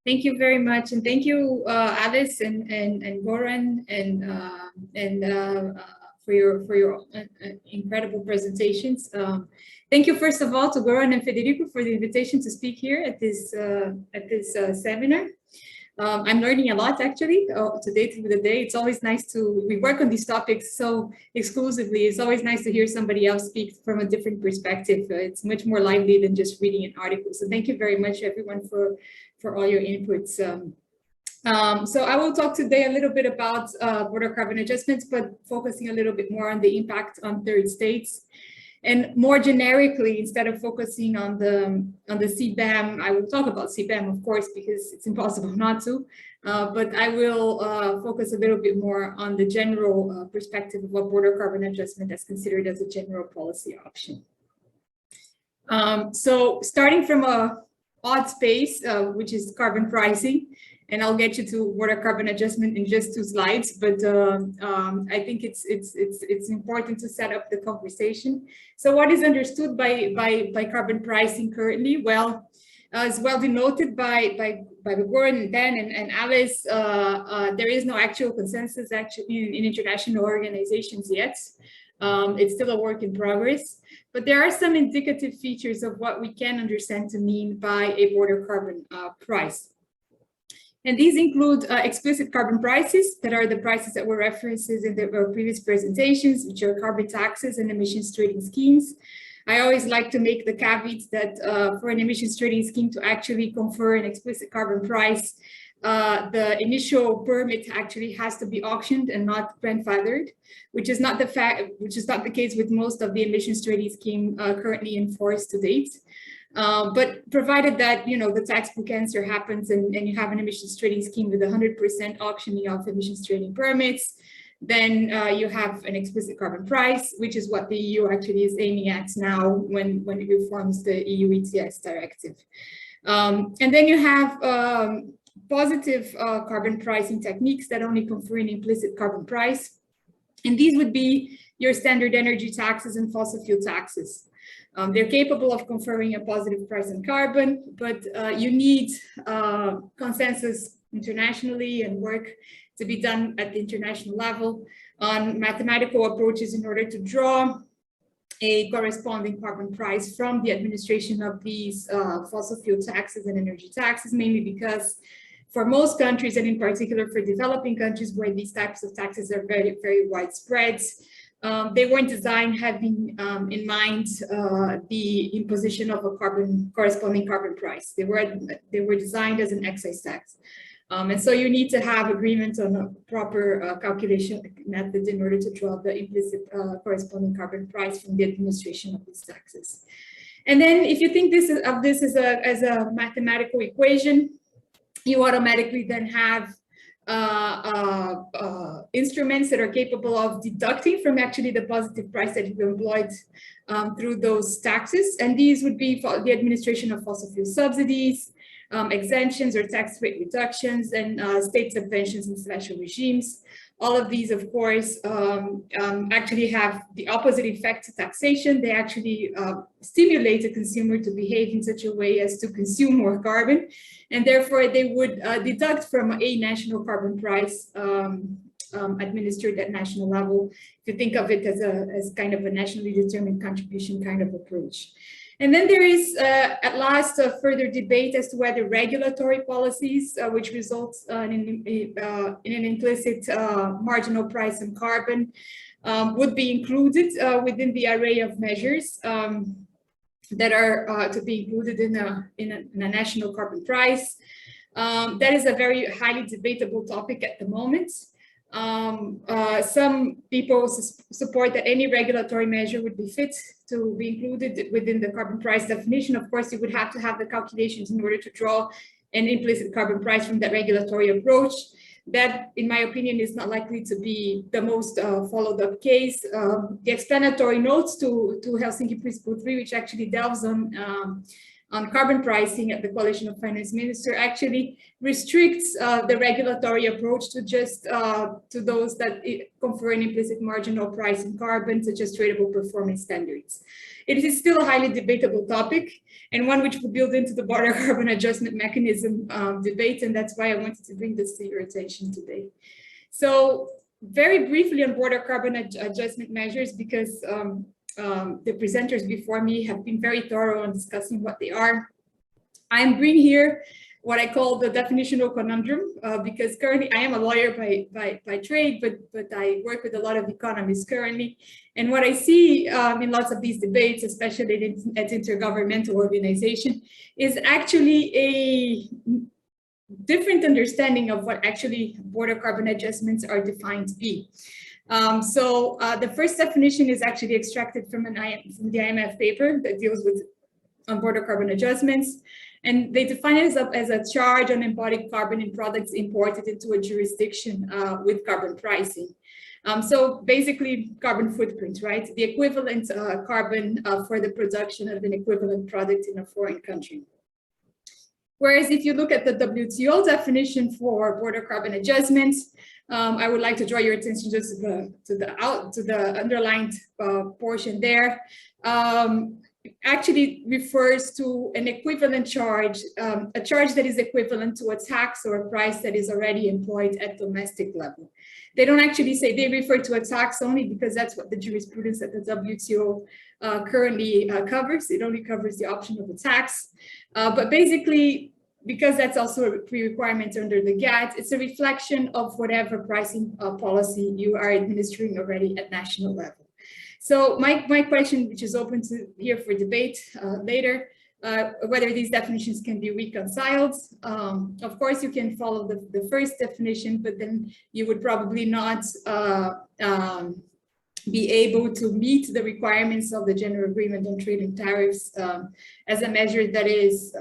Thank you very much, and thank you, Alice and Goran, for your incredible presentations. Thank you, first of all, to Goran and Federico for the invitation to speak here at this seminar. I'm learning a lot, actually, today through the day. It's always nice we work on these topics so exclusively. It's always nice to hear somebody else speak from a different perspective. It's much more lively than just reading an article. So thank you very much, everyone, for all your inputs. So I will talk today a little bit about border carbon adjustments, but focusing a little bit more on the impact on third states. And more generically, instead of focusing on the CBAM, I will talk about CBAM, of course, because it's impossible not to. But I will focus a little bit more on the general perspective of what border carbon adjustment is considered as a general policy option. So starting from a odd space, which is carbon pricing, and I'll get you to border carbon adjustment in just 2 slides, but I think it's important to set up the conversation. So what is understood by carbon pricing currently? Well, as well denoted by Goran and Dan and Alice, there is no actual consensus in international organizations yet. It's still a work in progress, but there are some indicative features of what we can understand to mean by a border carbon price. And these include explicit carbon prices, that are the prices that were referenced in the previous presentations, which are carbon taxes and emissions trading schemes. I always like to make the caveat that for an emissions trading scheme to actually confer an explicit carbon price, the initial permit actually has to be auctioned and not grandfathered, which is not the case with most of the emissions trading scheme currently in force to date. But provided that, you know, the textbook answer happens and you have an emissions trading scheme with 100% auctioning of emissions trading permits, then you have an explicit carbon price, which is what the EU actually is aiming at now when it reforms the EU ETS directive. And then you have positive carbon pricing techniques that only confer an implicit carbon price. And these would be your standard energy taxes and fossil fuel taxes. They're capable of conferring a positive price on carbon, but you need consensus internationally and work to be done at the international level on mathematical approaches in order to draw a corresponding carbon price from the administration of these fossil fuel taxes and energy taxes, mainly because for most countries, and in particular for developing countries where these types of taxes are very, very widespread, they weren't designed having in mind the imposition of a corresponding carbon price. They were designed as an excise tax. And so you need to have agreement on a proper calculation method in order to draw the implicit corresponding carbon price from the administration of these taxes. And then if you think of this as a mathematical equation, you automatically then have instruments that are capable of deducting from actually the positive price that you employed through those taxes. And these would be for the administration of fossil fuel subsidies, exemptions or tax rate reductions, and state subventions and special regimes. All of these, of course, actually have the opposite effect to taxation. They actually stimulate the consumer to behave in such a way as to consume more carbon, and therefore they would deduct from a national carbon price administered at national level, if you think of it as kind of a nationally determined contribution kind of approach. And then there is, at last, a further debate as to whether regulatory policies, which results in an implicit marginal price on carbon, would be included within the array of measures that are to be included in a national carbon price. That is a very highly debatable topic at the moment. Some people support that any regulatory measure would be fit to be included within the carbon price definition. Of course, you would have to have the calculations in order to draw an implicit carbon price from that regulatory approach. That, in my opinion, is not likely to be the most followed up case. The explanatory notes to Helsinki Principle 3, which actually delves on carbon pricing at the Coalition of Finance Ministers, actually restricts the regulatory approach to just to those that confer an implicit marginal price in carbon, such as tradable performance standards. It is still a highly debatable topic, and one which will build into the border carbon adjustment mechanism debate, and that's why I wanted to bring this to your attention today. So very briefly on border carbon adjustment measures, because the presenters before me have been very thorough on discussing what they are. I'm bringing here what I call the definitional conundrum, because currently I am a lawyer by trade, but I work with a lot of economists currently. And what I see in lots of these debates, especially at intergovernmental organization, is actually a different understanding of what actually border carbon adjustments are defined to be. The first definition is actually extracted from the IMF paper that deals with border carbon adjustments. And they define it as a charge on embodied carbon in products imported into a jurisdiction with carbon pricing. So basically carbon footprint, right? The equivalent carbon for the production of an equivalent product in a foreign country. Whereas if you look at the WTO definition for border carbon adjustments, I would like to draw your attention just to the underlined portion there. Actually refers to an equivalent charge, a charge that is equivalent to a tax or a price that is already employed at domestic level. They don't actually say, they refer to a tax only because that's what the jurisprudence at the WTO currently covers. It only covers the option of a tax. But basically, because that's also a pre-requirement under the GATT, it's a reflection of whatever pricing policy you are administering already at national level. So my question, which is open to here for debate later, whether these definitions can be reconciled. Of course, you can follow the first definition, but then you would probably not be able to meet the requirements of the General Agreement on Trade and Tariffs as a measure that is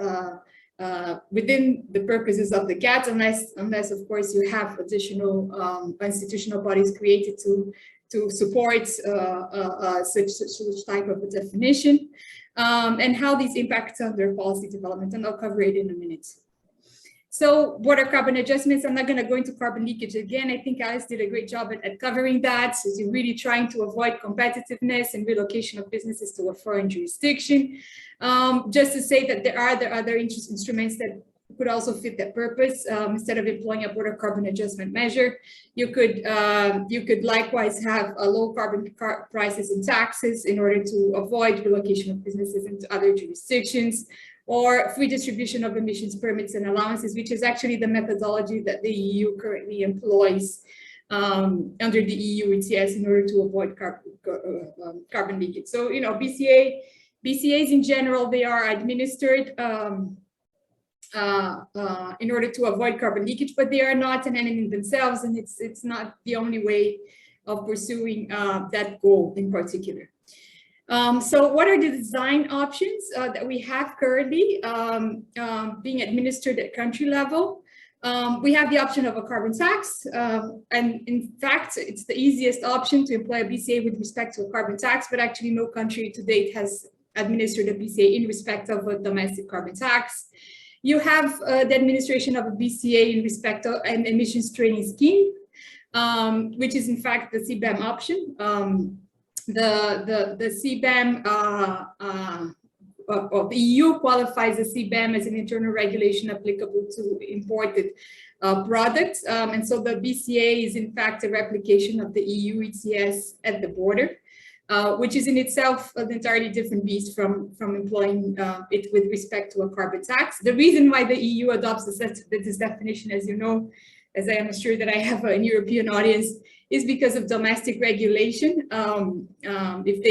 within the purposes of the GATT, unless of course you have additional institutional bodies created to support such type of a definition, and how these impact on their policy development, and I'll cover it in a minute. So border carbon adjustments, I'm not going to go into carbon leakage again. I think Alice did a great job at covering that. So you're really trying to avoid competitiveness and relocation of businesses to a foreign jurisdiction. Just to say that there are other instruments that could also fit that purpose. Instead of employing a border carbon adjustment measure, you could likewise have a low carbon prices and taxes in order to avoid relocation of businesses into other jurisdictions, or free distribution of emissions permits and allowances, which is actually the methodology that the EU currently employs under the EU ETS in order to avoid carbon leakage. So, you know, BCAs in general, they are administered in order to avoid carbon leakage, but they are not an end in themselves, and it's not the only way of pursuing that goal in particular. So what are the design options that we have currently being administered at country level? We have the option of a carbon tax, and in fact, it's the easiest option to employ a BCA with respect to a carbon tax, but actually no country to date has administered a BCA in respect of a domestic carbon tax. You have the administration of a BCA in respect of an emissions trading scheme, which is in fact the CBAM option. The CBAM of the EU qualifies the CBAM as an internal regulation applicable to imported products. And so the BCA is in fact a replication of the EU ETS at the border, which is in itself an entirely different beast from employing it with respect to a carbon tax. The reason why the EU adopts this definition, as you know, as I am sure that I have an European audience, is because of domestic regulation. If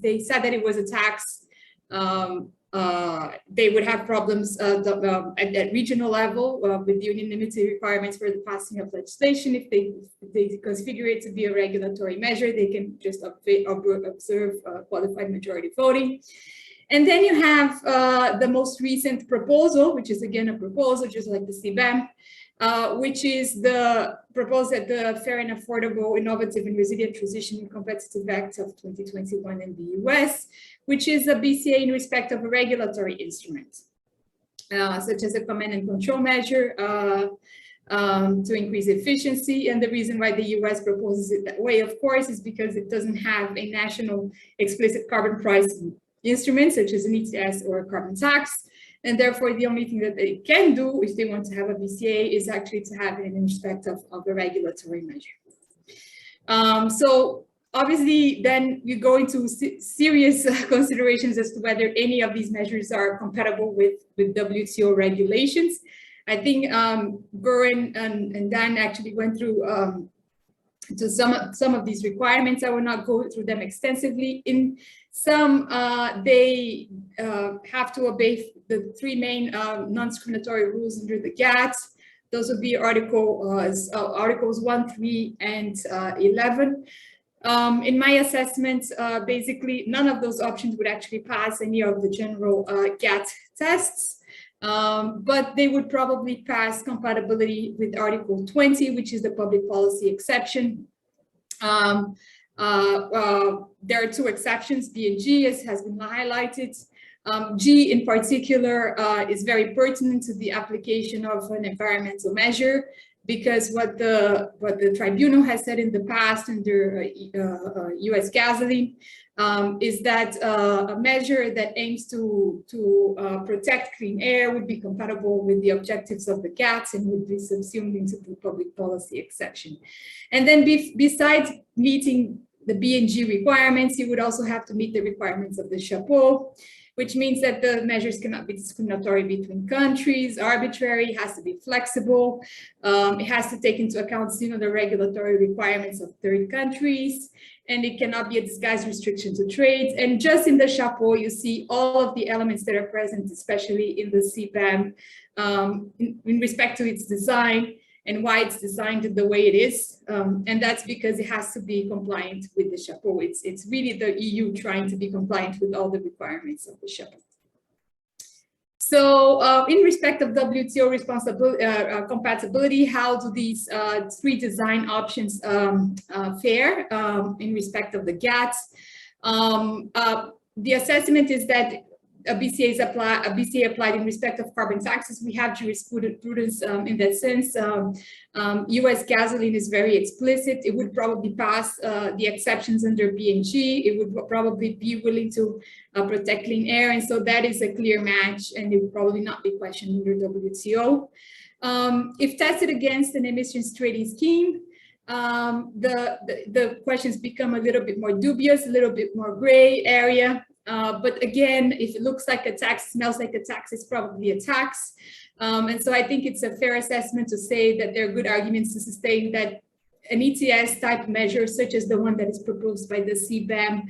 they said that it was a tax, they would have problems at that regional level with unanimity requirements for the passing of legislation. If they configure it to be a regulatory measure, they can just observe qualified majority voting. And then you have the most recent proposal, which is again a proposal, just like the CBAM, which is the proposal that the Fair and Affordable, Innovative and Resilient Transition and Competitive Act of 2021 in the US, which is a BCA in respect of a regulatory instrument, such as a command and control measure to increase efficiency. And the reason why the US proposes it that way, of course, is because it doesn't have a national explicit carbon price instrument, such as an ETS or a carbon tax. And therefore, the only thing that they can do if they want to have a BCA is actually to have it in respect of a regulatory measure. So obviously, then you go into serious considerations as to whether any of these measures are compatible with WTO regulations. I think Goran and Dan actually went through to some of these requirements. I will not go through them extensively. In some, they have to obey the three main non-discriminatory rules under the GATT. Those would be Articles 1, 3, and 11. In my assessment, basically, none of those options would actually pass any of the general GATT tests. But they would probably pass compatibility with Article 20, which is the public policy exception. There are two exceptions, B and G, as has been highlighted. G in particular is very pertinent to the application of an environmental measure, because what the tribunal has said in the past under US gasoline is that a measure that aims to protect clean air would be compatible with the objectives of the GATT and would be subsumed into the public policy exception. And then besides meeting the B and G requirements, you would also have to meet the requirements of the chapeau, which means that the measures cannot be discriminatory between countries, arbitrary, it has to be flexible, it has to take into account the regulatory requirements of third countries, and it cannot be a disguised restriction to trade. And just in the chapeau, you see all of the elements that are present, especially in the CBAM, in respect to its design and why it's designed the way it is. And that's because it has to be compliant with the chapeau. It's really the EU trying to be compliant with all the requirements of the chapeau. So in respect of WTO compatibility, how do these three design options fare in respect of the GATT? The assessment is that a BCA applied in respect of carbon taxes. We have jurisprudence in that sense. US gasoline is very explicit. It would probably pass the exceptions under B and G. It would probably be willing to protect clean air. And so that is a clear match, and it would probably not be questioned under WTO. If tested against an emissions trading scheme, the questions become a little bit more dubious, a little bit more gray area. But again, if it looks like a tax, smells like a tax, it's probably a tax. And so I think it's a fair assessment to say that there are good arguments to sustain that an ETS type measure, such as the one that is proposed by the CBAM,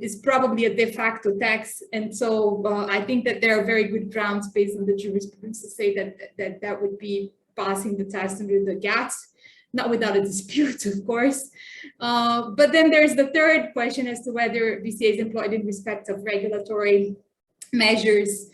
is probably a de facto tax. And so I think that there are very good grounds based on the jurisprudence to say that would be passing the test under the GATT. Not without a dispute, of course. But then there's the third question as to whether BCA is employed in respect of regulatory measures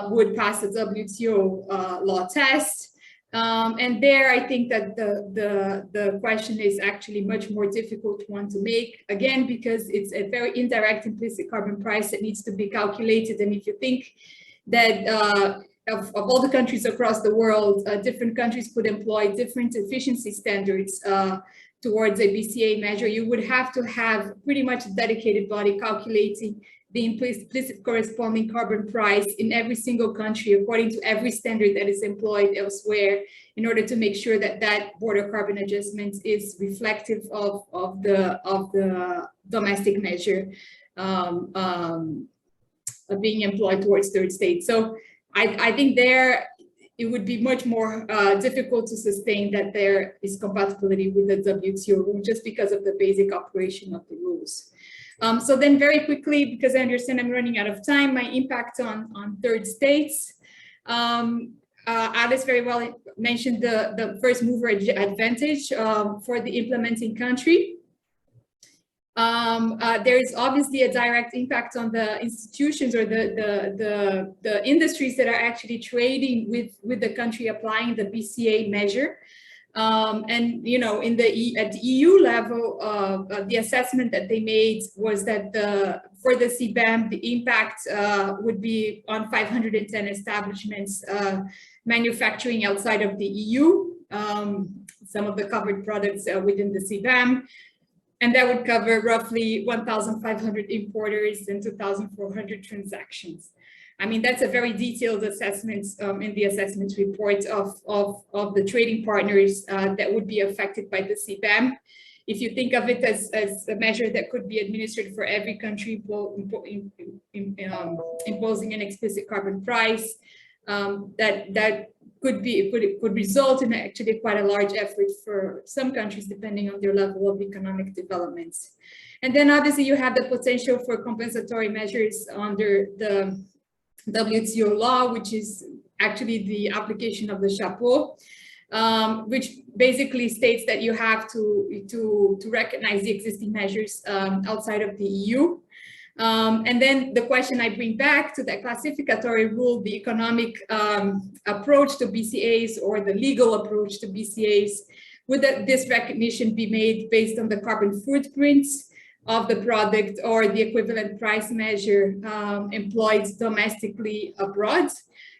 would pass the WTO law test. And there, I think that the question is actually much more difficult one to make, again, because it's a very indirect implicit carbon price that needs to be calculated. And if you think that of all the countries across the world, different countries could employ different efficiency standards towards a BCA measure, you would have to have pretty much a dedicated body calculating the implicit corresponding carbon price in every single country according to every standard that is employed elsewhere, in order to make sure that that border carbon adjustment is reflective of the domestic measure being employed towards third states. So I think there it would be much more difficult to sustain that there is compatibility with the WTO rule, just because of the basic operation of the rules. So then very quickly, because I understand I'm running out of time, my impact on third states. Alice very well mentioned the first mover advantage for the implementing country. There is obviously a direct impact on the institutions or the industries that are actually trading with the country applying the BCA measure. And you know, at the EU level, the assessment that they made was that for the CBAM, the impact would be on 510 establishments manufacturing outside of the EU, some of the covered products within the CBAM. And that would cover roughly 1,500 importers and 2,400 transactions. I mean, that's a very detailed assessment in the assessment report of the trading partners that would be affected by the CBAM. If you think of it as a measure that could be administered for every country imposing an explicit carbon price, that could result in actually quite a large effort for some countries, depending on their level of economic development. And then obviously you have the potential for compensatory measures under the WTO law, which is actually the application of the chapeau, which basically states that you have to recognize the existing measures outside of the EU. And then the question I bring back to that classificatory rule, the economic approach to BCAs or the legal approach to BCAs, would this recognition be made based on the carbon footprints of the product or the equivalent price measure employed domestically abroad?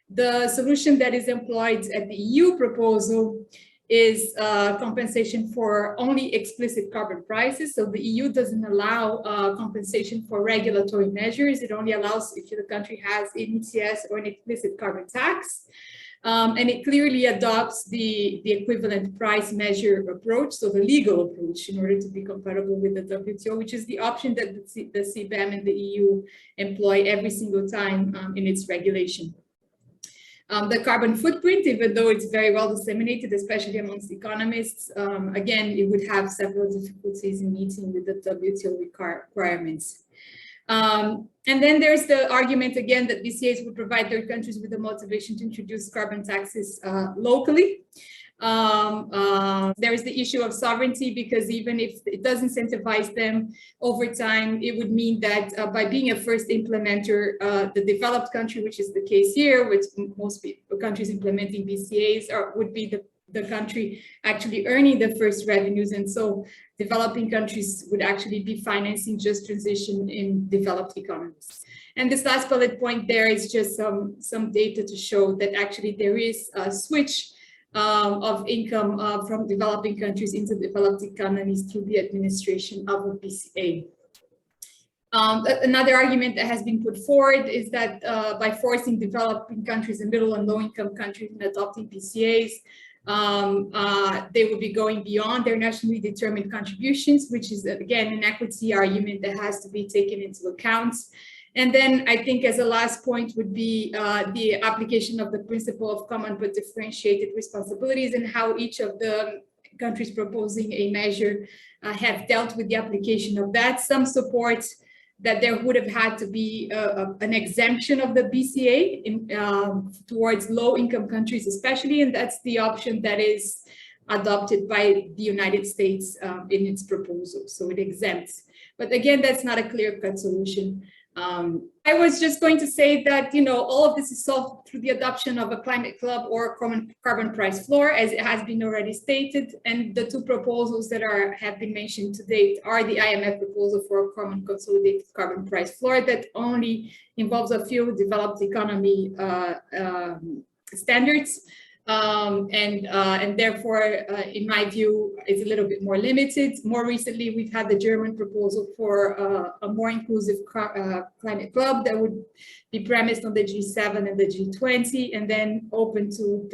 The solution that is employed at the EU proposal is compensation for only explicit carbon prices. So the EU doesn't allow compensation for regulatory measures. It only allows if the country has an ETS or an explicit carbon tax. And it clearly adopts the equivalent price measure approach, so the legal approach, in order to be compatible with the WTO, which is the option that the CBAM and the EU employ every single time in its regulation. The carbon footprint, even though it's very well disseminated, especially amongst economists, again, it would have several difficulties in meeting with the WTO requirements. And then there's the argument again that BCAs would provide third countries with the motivation to introduce carbon taxes locally. There is the issue of sovereignty, because even if it does incentivize them over time, it would mean that by being a first implementer, the developed country, which is the case here, with most countries implementing BCAs, would be the country actually earning the first revenues. And so developing countries would actually be financing just transition in developed economies. And this last bullet point there is just some data to show that actually there is a switch of income from developing countries into developed economies through the administration of a BCA. Another argument that has been put forward is that by forcing developing countries and middle and low income countries in adopting BCAs, they will be going beyond their nationally determined contributions, which is again an equity argument that has to be taken into account. And then I think as a last point would be the application of the principle of common but differentiated responsibilities, and how each of the countries proposing a measure have dealt with the application of that. Some support that there would have had to be an exemption of the BCA towards low-income countries especially, and that's the option that is adopted by the United States in its proposal, so it exempts. But again, that's not a clear-cut solution. I was just going to say that, you know, all of this is solved through the adoption of a climate club or carbon price floor, as it has been already stated. And the two proposals that have been mentioned to date are the IMF proposal for a common consolidated carbon price floor that only involves a few developed economy standards. And therefore, in my view, it's a little bit more limited. More recently, we've had the German proposal for a more inclusive climate club that would be premised on the G7 and the G20, and then open to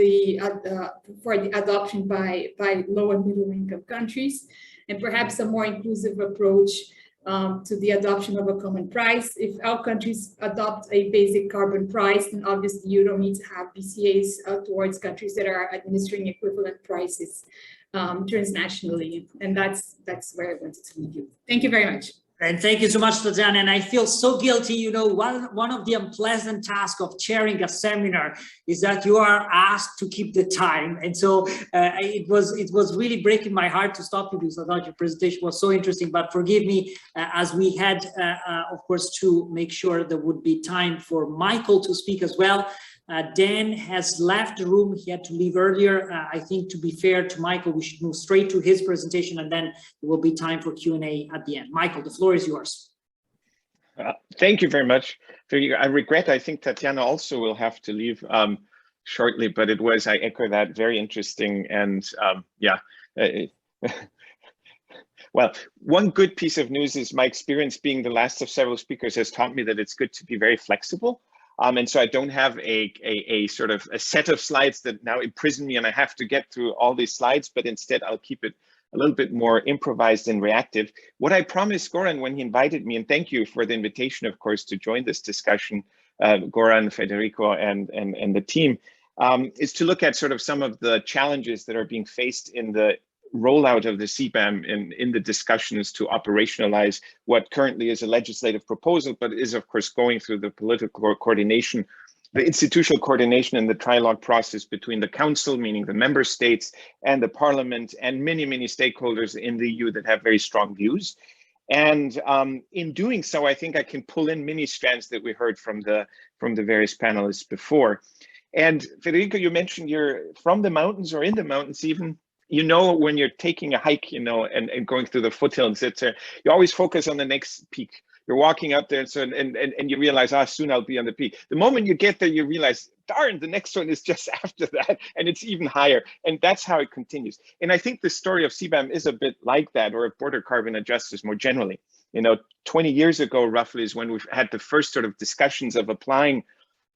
for the adoption by low and middle income countries, and perhaps a more inclusive approach to the adoption of a common price. If all countries adopt a basic carbon price, then obviously you don't need to have BCAs towards countries that are administering equivalent prices transnationally. And that's where I wanted to leave you. Thank you very much. And thank you so much, Tatiana. And I feel so guilty. You know, one of the unpleasant tasks of chairing a seminar is that you are asked to keep the time. And so it was really breaking my heart to stop you because I thought your presentation was so interesting. But forgive me, as we had, of course, to make sure there would be time for Michael to speak as well. Dan has left the room. He had to leave earlier. I think, to be fair to Michael, we should move straight to his presentation, and then there will be time for Q&A at the end. Michael, the floor is yours. Thank you very much. I regret, I think Tatiana also will have to leave shortly, but it was, I echo that, very interesting. And yeah, well, one good piece of news is my experience being the last of several speakers has taught me that it's good to be very flexible. And so I don't have a sort of a set of slides that now imprison me and I have to get through all these slides, but instead I'll keep it a little bit more improvised and reactive. What I promised Goran when he invited me, and thank you for the invitation, of course, to join this discussion, Goran, Federico, and the team, is to look at sort of some of the challenges that are being faced in the rollout of the CBAM in the discussions to operationalize what currently is a legislative proposal, but is of course going through the political coordination, the institutional coordination and the trilogue process between the council, meaning the member states, and the parliament, and many, many stakeholders in the EU that have very strong views. And in doing so, I think I can pull in many strands that we heard from the various panelists before. And Federico, you mentioned you're from the mountains or in the mountains even. You know, when you're taking a hike, you know, and going through the foothills, you always focus on the next peak. You're walking up there, and you realize, soon I'll be on the peak. The moment you get there, you realize, darn, the next one is just after that, and it's even higher. And that's how it continues. And I think the story of CBAM is a bit like that, or of border carbon adjusters more generally. You know, 20 years ago, roughly, is when we've had the first sort of discussions of applying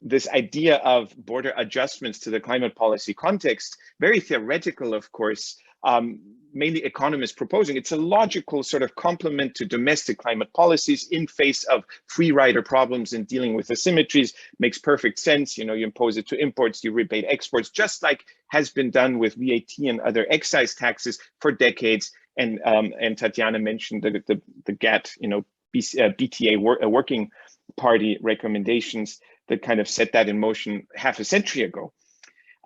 this idea of border adjustments to the climate policy context, very theoretical, of course, mainly economists proposing. It's a logical sort of complement to domestic climate policies in face of free rider problems and dealing with asymmetries. Makes perfect sense. You know, you impose it to imports, you rebate exports, just like has been done with VAT and other excise taxes for decades. And Tatiana mentioned the GATT, you know, BTA working party recommendations that kind of set that in motion half a century ago.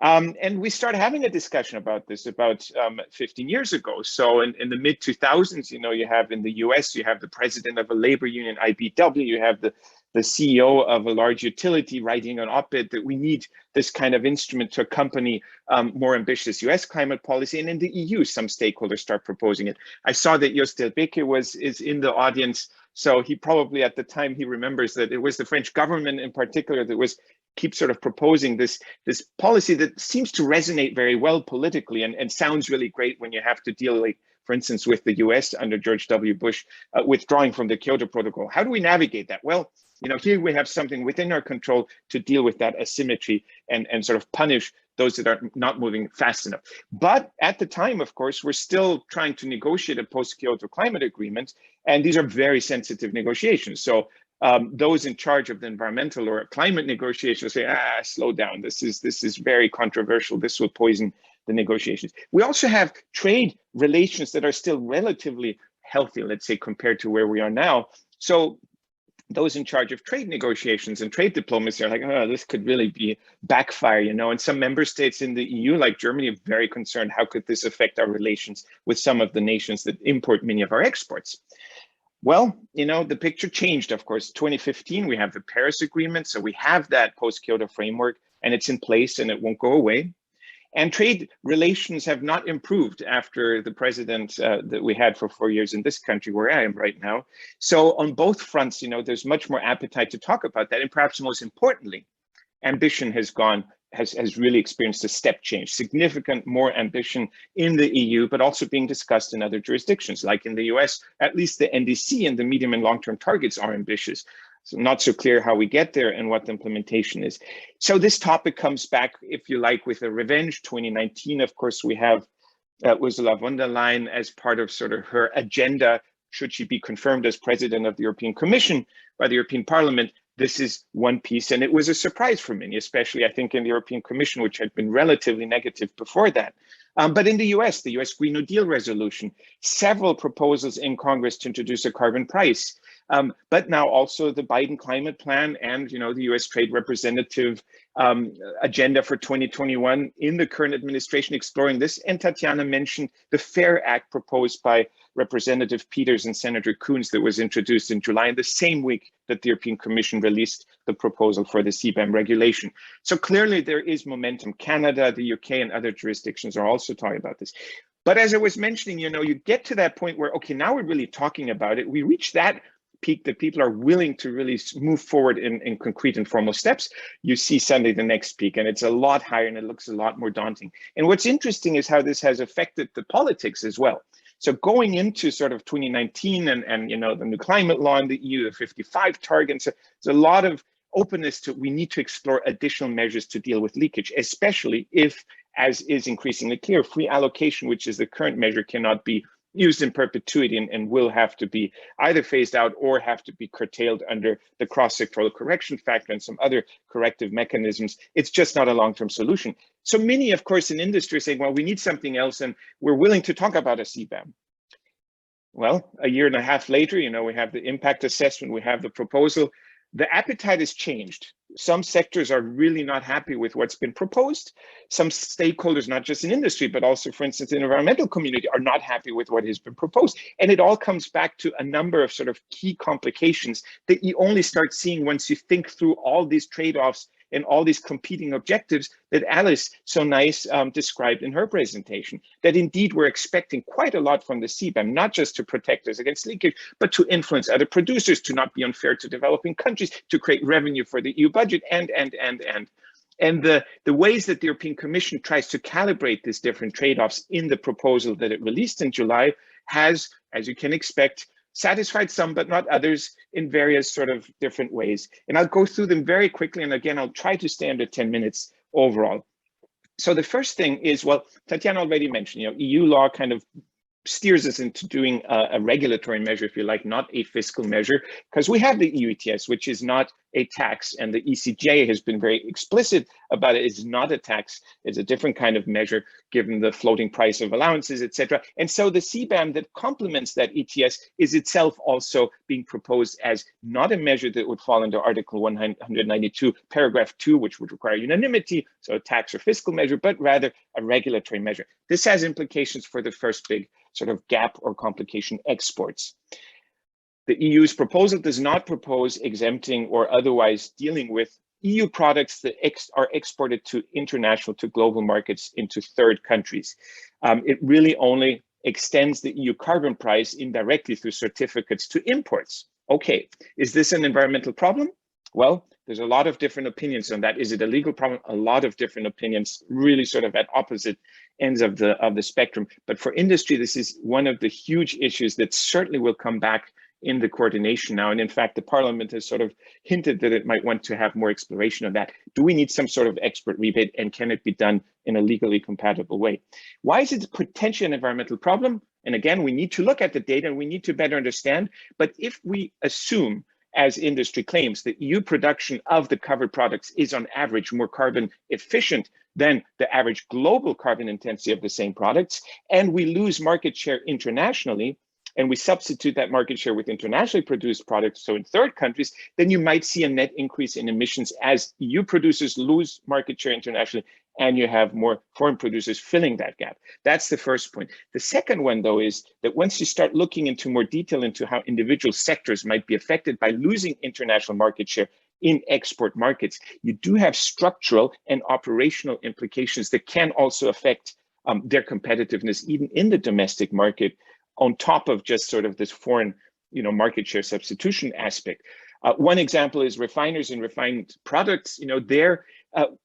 And we started having a discussion about this about 15 years ago. So in the mid 2000s, you know, you have in the US, you have the president of a labor union, IBW, you have the CEO of a large utility writing an op-ed that we need this kind of instrument to accompany more ambitious US climate policy. And in the EU, some stakeholders start proposing it. I saw that Joost Delbeke is in the audience. So he probably at the time, he remembers that it was the French government in particular that keeps sort of proposing this policy that seems to resonate very well politically and sounds really great when you have to deal, like, for instance, with the US under George W. Bush withdrawing from the Kyoto Protocol. How do we navigate that? Well, you know, here we have something within our control to deal with that asymmetry and sort of punish those that are not moving fast enough. But at the time, of course, we're still trying to negotiate a post-Kyoto climate agreement, and these are very sensitive negotiations. So those in charge of the environmental or climate negotiations say, slow down, this is very controversial, this will poison the negotiations. We also have trade relations that are still relatively healthy, let's say, compared to where we are now. So those in charge of trade negotiations and trade diplomacy are like, this could really be backfire, you know, and some member states in the EU, like Germany, are very concerned, how could this affect our relations with some of the nations that import many of our exports? Well, you know, the picture changed, of course. 2015, we have the Paris Agreement. So we have that post-Kyoto framework and it's in place and it won't go away. And trade relations have not improved after the president that we had for 4 years in this country where I am right now. So on both fronts, you know, there's much more appetite to talk about that. And perhaps most importantly, ambition has really experienced a step change, significant more ambition in the EU, but also being discussed in other jurisdictions. Like in the US, at least the NDC and the medium and long-term targets are ambitious. So not so clear how we get there and what the implementation is. So this topic comes back, if you like, with a revenge. 2019, of course, we have Ursula von der Leyen as part of sort of her agenda, should she be confirmed as president of the European Commission by the European Parliament, this is one piece. And it was a surprise for many, especially I think in the European Commission, which had been relatively negative before that. But in the US Green New Deal resolution, several proposals in Congress to introduce a carbon price. But now also the Biden climate plan and the US Trade Representative agenda for 2021 in the current administration exploring this. And Tatiana mentioned the FAIR Act proposed by Representative Peters and Senator Coons that was introduced in July, in the same week that the European Commission released the proposal for the CBAM regulation. So clearly there is momentum. Canada, the UK, and other jurisdictions are also talking about this. But as I was mentioning, you get to that point where, okay, now we're really talking about it. We reach that peak that people are willing to really move forward in concrete and formal steps. You see suddenly the next peak, and it's a lot higher and it looks a lot more daunting. And what's interesting is how this has affected the politics as well. So going into sort of 2019 and the new climate law in the EU, the 55 targets, there's a lot of openness to, we need to explore additional measures to deal with leakage, especially if, as is increasingly clear, free allocation, which is the current measure, cannot be used in perpetuity and will have to be either phased out or have to be curtailed under the cross-sectoral correction factor and some other corrective mechanisms. It's just not a long-term solution. So many, of course, in industry are saying, well, we need something else, and we're willing to talk about a CBAM. Well, a year and a half later, we have the impact assessment, we have the proposal. The appetite has changed. Some sectors are really not happy with what's been proposed. Some stakeholders, not just in industry, but also, for instance, in the environmental community, are not happy with what has been proposed. And it all comes back to a number of sort of key complications that you only start seeing once you think through all these trade-offs and all these competing objectives that Alice so nice described in her presentation, that indeed we're expecting quite a lot from the CBAM, not just to protect us against leakage, but to influence other producers, to not be unfair to developing countries, to create revenue for the EU budget, and the ways that the European Commission tries to calibrate these different trade-offs in the proposal that it released in July has, as you can expect, satisfied some, but not others, in various sort of different ways. And I'll go through them very quickly. And again, I'll try to stay under 10 minutes overall. So the first thing is, well, Tatiana already mentioned, EU law kind of steers us into doing a regulatory measure, if you like, not a fiscal measure, because we have the EU ETS, which is not a tax, and the ECJ has been very explicit about it. It's not a tax, it's a different kind of measure given the floating price of allowances, etc. And so the CBAM that complements that ETS is itself also being proposed as not a measure that would fall under Article 192, paragraph 2, which would require unanimity, so a tax or fiscal measure, but rather a regulatory measure. This has implications for the first big sort of gap or complication: exports. The EU's proposal does not propose exempting or otherwise dealing with EU products that are exported to global markets into third countries. It really only extends the EU carbon price indirectly through certificates to imports. Okay, is this an environmental problem? Well, there's a lot of different opinions on that. Is it a legal problem? A lot of different opinions, really sort of at opposite ends of the spectrum. But for industry, this is one of the huge issues that certainly will come back in the coordination now. And in fact, the Parliament has sort of hinted that it might want to have more exploration of that. Do we need some sort of export rebate, and can it be done in a legally compatible way? Why is it potentially an environmental problem? And again, we need to look at the data and we need to better understand. But if we assume, as industry claims, that EU production of the covered products is on average more carbon efficient than the average global carbon intensity of the same products, and we lose market share internationally, and we substitute that market share with internationally produced products, so in third countries, then you might see a net increase in emissions as EU producers lose market share internationally, and you have more foreign producers filling that gap. That's the first point. The second one, though, is that once you start looking into more detail into how individual sectors might be affected by losing international market share in export markets, you do have structural and operational implications that can also affect their competitiveness even in the domestic market, on top of just sort of this foreign, market share substitution aspect. One example is refiners and refined products. They're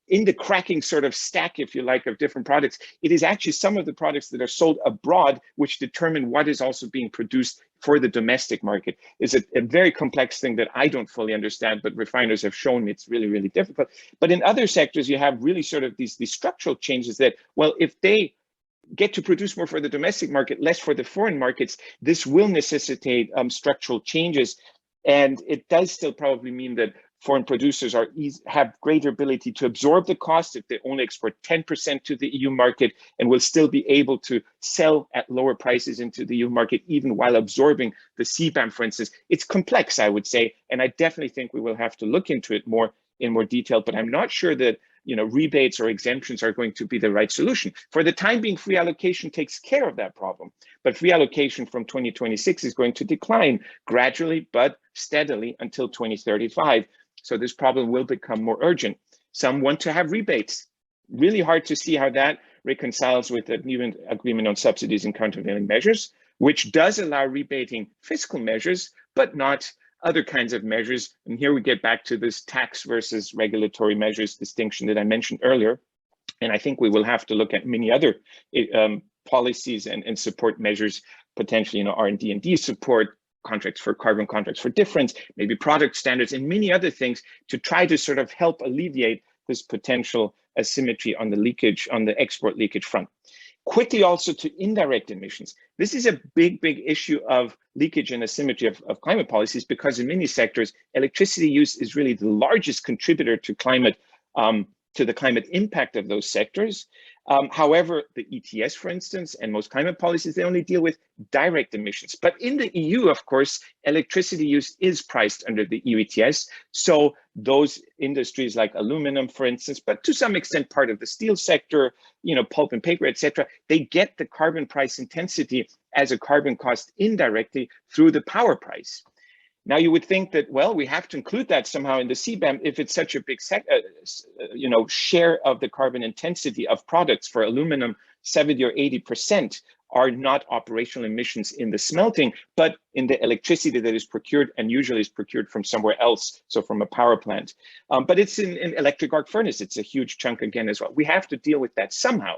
in the cracking sort of stack, if you like, of different products. It is actually some of the products that are sold abroad which determine what is also being produced for the domestic market. Is a very complex thing that I don't fully understand, but refiners have shown me it's really, really difficult. But in other sectors, you have really sort of these structural changes that, well, if they get to produce more for the domestic market, less for the foreign markets, this will necessitate structural changes. And it does still probably mean that foreign producers have greater ability to absorb the cost if they only export 10% to the EU market, and will still be able to sell at lower prices into the EU market, even while absorbing the CBAM, for instance. It's complex, I would say, and I definitely think we will have to look into it in more detail, but I'm not sure that rebates or exemptions are going to be the right solution. For the time being, free allocation takes care of that problem, but free allocation from 2026 is going to decline gradually but steadily until 2035. So this problem will become more urgent. Some want to have rebates. Really hard to see how that reconciles with the new agreement on subsidies and countervailing measures, which does allow rebating fiscal measures, but not other kinds of measures. And here we get back to this tax versus regulatory measures distinction that I mentioned earlier. And I think we will have to look at many other policies and support measures, potentially, R&D and D support, carbon contracts for difference, maybe product standards, and many other things to try to sort of help alleviate this potential asymmetry on the leakage, on the export leakage front. Quickly also to indirect emissions. This is a big issue of leakage and asymmetry of climate policies, because in many sectors, electricity use is really the largest contributor to climate, to the climate impact of those sectors. However, the ETS, for instance, and most climate policies, they only deal with direct emissions. But in the EU, of course, electricity use is priced under the EU ETS. So those industries like aluminum, for instance, but to some extent part of the steel sector, pulp and paper, etc., they get the carbon price intensity as a carbon cost indirectly through the power price. Now you would think that, well, we have to include that somehow in the CBAM if it's such a big share of the carbon intensity of products. For aluminum, 70 or 80% are not operational emissions in the smelting, but in the electricity that is procured, and usually is procured from somewhere else, so from a power plant. But it's in electric arc furnace, it's a huge chunk again as well. We have to deal with that somehow.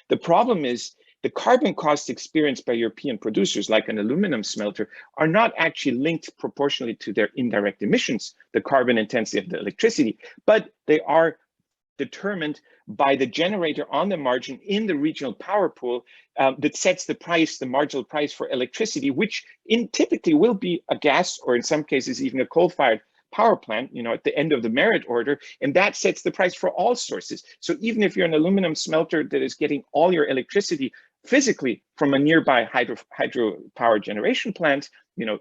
The problem is, the carbon costs experienced by European producers, like an aluminum smelter, are not actually linked proportionally to their indirect emissions, the carbon intensity of the electricity, but they are determined by the generator on the margin in the regional power pool that sets the price, the marginal price for electricity, which typically will be a gas, or in some cases even a coal-fired power plant, at the end of the merit order, and that sets the price for all sources. So even if you're an aluminum smelter that is getting all your electricity physically from a nearby hydropower generation plant,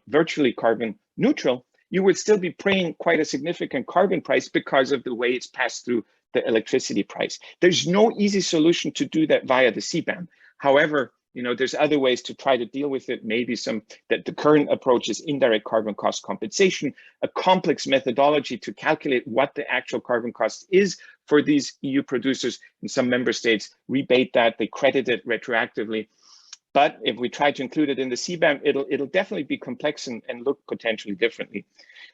virtually carbon neutral, you would still be paying quite a significant carbon price because of the way it's passed through the electricity price. There's no easy solution to do that via the CBAM. However, there's other ways to try to deal with it. Maybe that the current approach is indirect carbon cost compensation, a complex methodology to calculate what the actual carbon cost is for these EU producers. In some member states rebate that, they credit it retroactively. But if we try to include it in the CBAM, it'll definitely be complex and look potentially differently.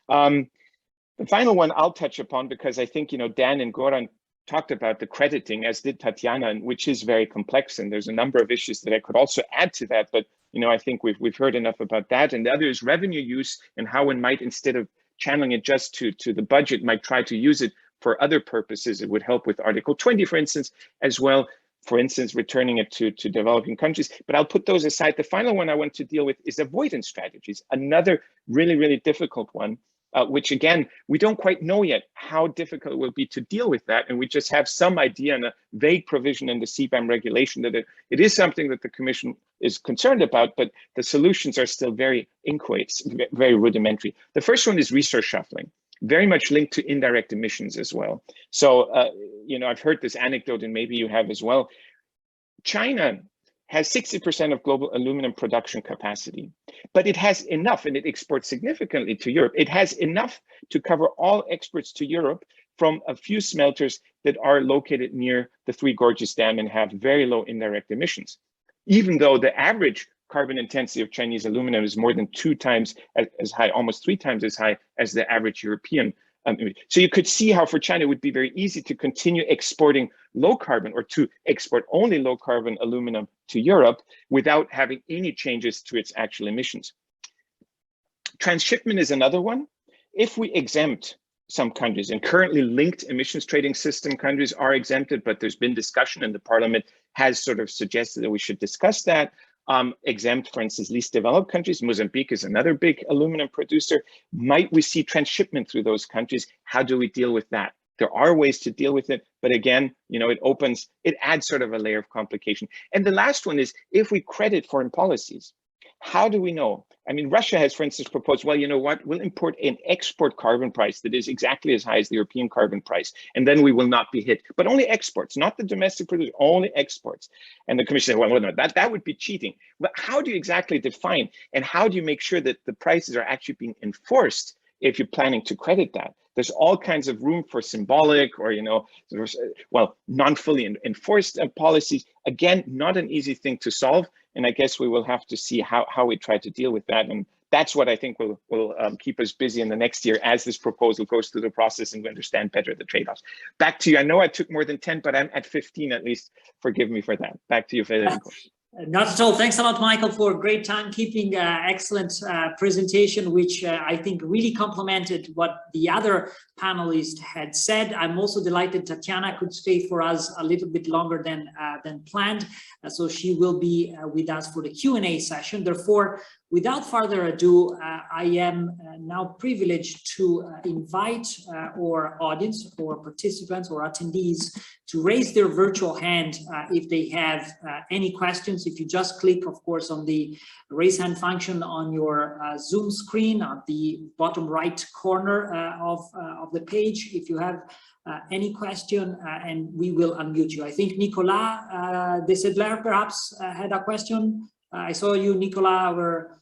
The final one I'll touch upon, because I think Dan and Goran talked about the crediting, as did Tatiana, which is very complex, and there's a number of issues that I could also add to that, but I think we've heard enough about that. And the other is revenue use, and how one might, instead of channeling it just to the budget, might try to use it for other purposes. It would help with Article 20, for instance, as well. For instance, returning it to developing countries. But I'll put those aside. The final one I want to deal with is avoidance strategies, another really difficult one. Which again, we don't quite know yet how difficult it will be to deal with that. And we just have some idea and a vague provision in the CBAM regulation that it is something that the Commission is concerned about, but the solutions are still very inchoate, very rudimentary. The first one is resource shuffling, very much linked to indirect emissions as well. So, I've heard this anecdote, and maybe you have as well. China has 60% of global aluminum production capacity, but it has enough, and it exports significantly to Europe. It has enough to cover all exports to Europe from a few smelters that are located near the Three Gorges Dam and have very low indirect emissions, even though the average carbon intensity of Chinese aluminum is more than 2 times as high, almost 3 times as high as the average European. So you could see how for China it would be very easy to continue exporting low carbon, or to export only low carbon aluminum to Europe without having any changes to its actual emissions. Transshipment is another one. If we exempt some countries, and currently linked emissions trading system countries are exempted, but there's been discussion, and the Parliament has sort of suggested that we should discuss that. exempt, for instance, least developed countries. Mozambique is another big aluminum producer. Might we see transshipment through those countries? How do we deal with that? There are ways to deal with it, but again, it adds sort of a layer of complication. And the last one is, if we credit foreign policies, how do we know? I mean, Russia has, for instance, proposed, well, you know what, we'll import an export carbon price that is exactly as high as the European carbon price, and then we will not be hit, but only exports, not the domestic producer, only exports. And the Commission said, well, no, that would be cheating. But how do you exactly define, and how do you make sure that the prices are actually being enforced if you're planning to credit that? There's all kinds of room for symbolic or, non-fully enforced policies. Again, not an easy thing to solve. And I guess we will have to see how we try to deal with that. And that's what I think will keep us busy in the next year as this proposal goes through the process and we understand better the trade-offs. Back to you. I know I took more than 10, but I'm at 15 at least. Forgive me for that. Back to you, Federico. Not at all. Thanks a lot, Michael, for great timekeeping, excellent presentation, which I think really complemented what the other panelists had said. I'm also delighted Tatiana could stay for us a little bit longer than planned, so she will be with us for the Q&A session. Therefore, without further ado, I am now privileged to invite our audience or participants or attendees to raise their virtual hand if they have any questions. If you just click, of course, on the raise hand function on your Zoom screen at the bottom right corner of the page, if you have any question, and we will unmute you. I think Nicolas Desedler perhaps had a question. I saw you, Nicolas, were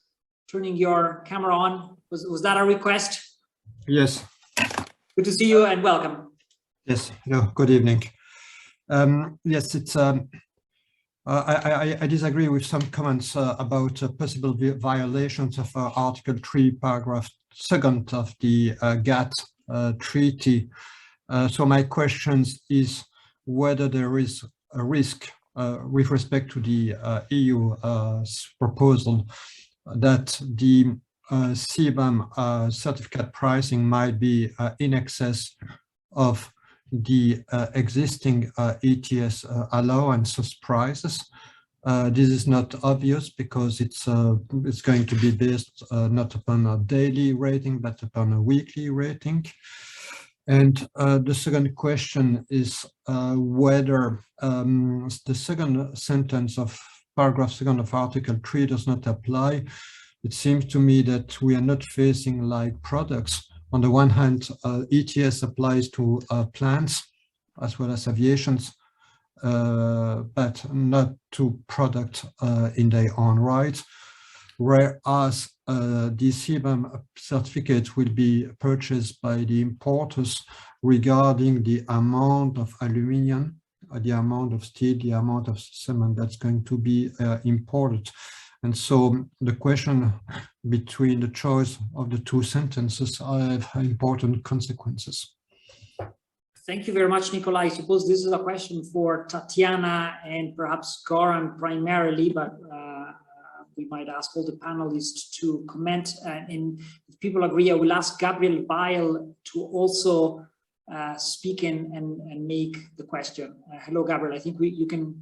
turning your camera on. Was that a request? Yes. Good to see you and welcome. Yes, hello, good evening. Yes, it's I disagree with some comments about possible violations of Article 3, paragraph 2 of the GATT treaty. So my question is whether there is a risk with respect to the EU proposal that the CBAM certificate pricing might be in excess of the existing ETS allowances prices. This is not obvious because it's going to be based not upon a daily rating but upon a weekly rating. And the second question is whether the second sentence of paragraph 2 of Article 3 does not apply. It seems to me that we are not facing like products. On the one hand, ETS applies to plants as well as aviations, but not to products in their own right. Whereas the CBAM certificate will be purchased by the importers regarding the amount of aluminium, the amount of steel, the amount of cement that's going to be imported. And so the question between the choice of the two sentences have important consequences. Thank you very much, Nicola. I suppose this is a question for Tatiana and perhaps Goran primarily, but we might ask all the panelists to comment. And if people agree, I will ask Gabriel Weil to also speak and make the question. Hello, Gabriel. I think you can.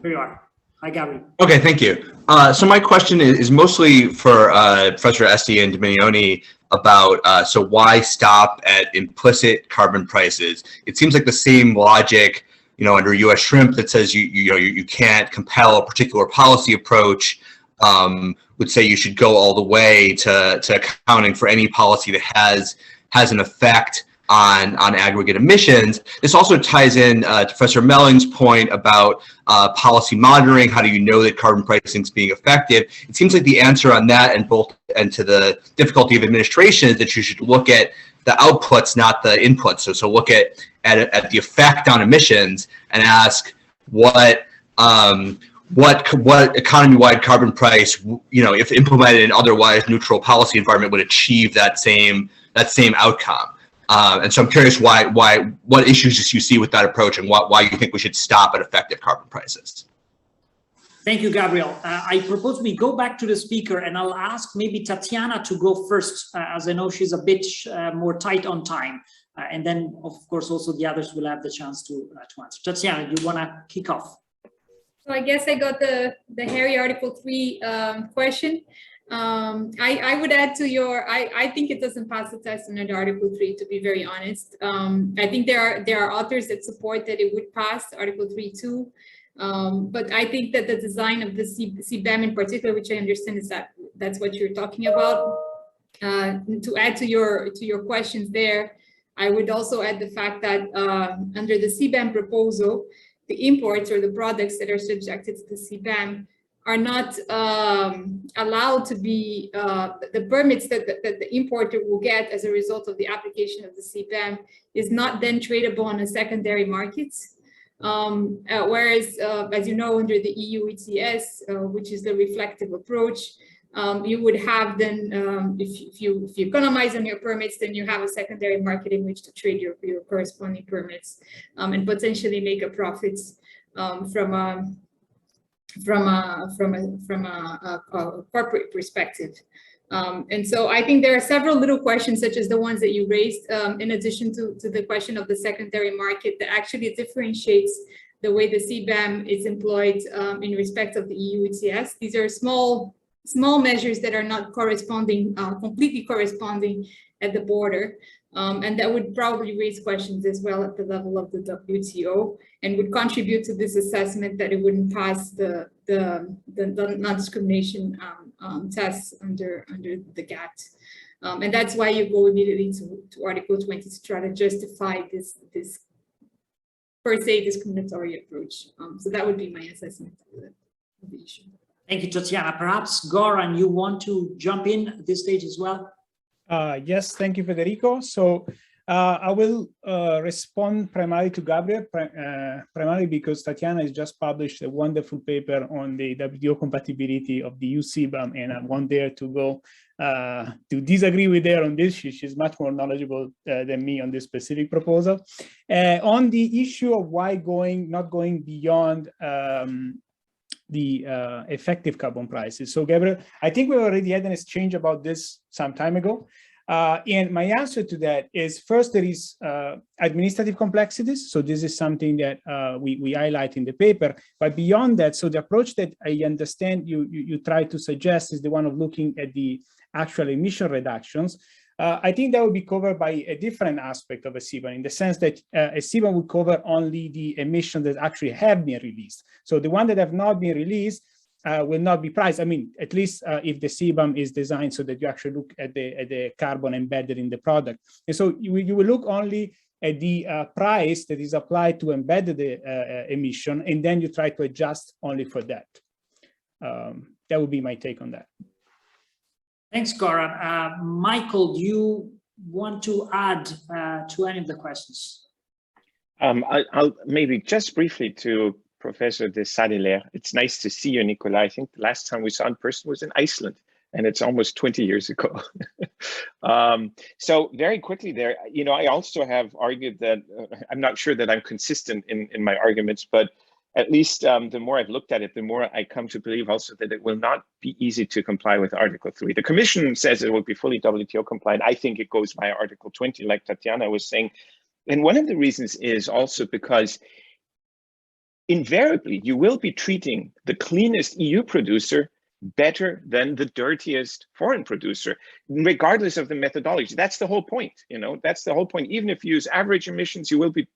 Here you are. Hi, Gabriel. Okay, thank you. So my question is mostly for Professor Esty and Dominoni about so why stop at implicit carbon prices? It seems like the same logic, under U.S. shrimp that says you can't compel a particular policy approach would say you should go all the way to accounting for any policy that has an effect on aggregate emissions. This also ties in to Professor Mehling's point about policy monitoring. How do you know that carbon pricing is being effective? It seems like the answer on that and to the difficulty of administration is that you should look at the outputs, not the inputs. So look at the effect on emissions and ask what economy-wide carbon price, if implemented in otherwise neutral policy environment, would achieve that same outcome. And so I'm curious what issues you see with that approach and why you think we should stop at effective carbon prices. Thank you, Gabriel. I propose we go back to the speaker and I'll ask maybe Tatiana to go first, as I know she's a bit more tight on time. And then, of course, also the others will have the chance to answer. Tatiana, do you want to kick off? So I guess I got the hairy Article 3 question. I would add to your, I think it doesn't pass the test under Article 3, to be very honest. I think there are authors that support that it would pass Article 3 too. But I think that the design of the CBAM in particular, which I understand is that's what you're talking about. To add to your questions there, I would also add the fact that under the CBAM proposal, the imports or the products that are subjected to the CBAM are not allowed to be, the permits that the importer will get as a result of the application of the CBAM is not then tradable on a secondary market. Whereas, as you know, under the EU ETS, which is the reflective approach, you would have then, if you economize on your permits, then you have a secondary market in which to trade your corresponding permits and potentially make a profit from a corporate perspective. And so I think there are several little questions such as the ones that you raised, in addition to the question of the secondary market, that actually differentiates the way the CBAM is employed in respect of the EU ETS. These are small measures that are not corresponding, completely corresponding at the border. And that would probably raise questions as well at the level of the WTO and would contribute to this assessment that it wouldn't pass the non-discrimination tests under the GATT. And that's why you go immediately to Article 20 to try to justify this per se discriminatory approach. So that would be my assessment of the issue. Thank you, Tatiana. Perhaps, Goran, you want to jump in at this stage as well? Yes, thank you, Federico. So I will respond primarily to Gabriel, primarily because Tatiana has just published a wonderful paper on the WTO compatibility of the EU CBAM, and I want there to go to disagree with her on this. She's much more knowledgeable than me on this specific proposal. On the issue of why not going beyond the effective carbon prices. So Gabriel, I think we already had an exchange about this some time ago. And my answer to that is, first, there is administrative complexities. So this is something that we highlight in the paper. But beyond that, so the approach that I understand you try to suggest is the one of looking at the actual emission reductions. I think that would be covered by a different aspect of a CBAM, in the sense that a CBAM would cover only the emissions that actually have been released. So the one that have not been released will not be priced. I mean, at least if the CBAM is designed so that you actually look at the carbon embedded in the product. And so you will look only at the price that is applied to embed the emission, and then you try to adjust only for that. That would be my take on that. Thanks, Goran. Michael, do you want to add to any of the questions? I'll maybe just briefly to Professor de Sadeler. It's nice to see you, Nicola. I think the last time we saw in person was in Iceland, and it's almost 20 years ago. So very quickly there, you know, I also have argued that, I'm not sure that I'm consistent in my arguments, but at least the more I've looked at it, the more I come to believe also that it will not be easy to comply with Article 3. The Commission says it will be fully WTO compliant. I think it goes via Article 20, like Tatiana was saying. And one of the reasons is also because invariably you will be treating the cleanest EU producer better than the dirtiest foreign producer, regardless of the methodology. That's the whole point, you know, that's the whole point. Even if you use average emissions, you will be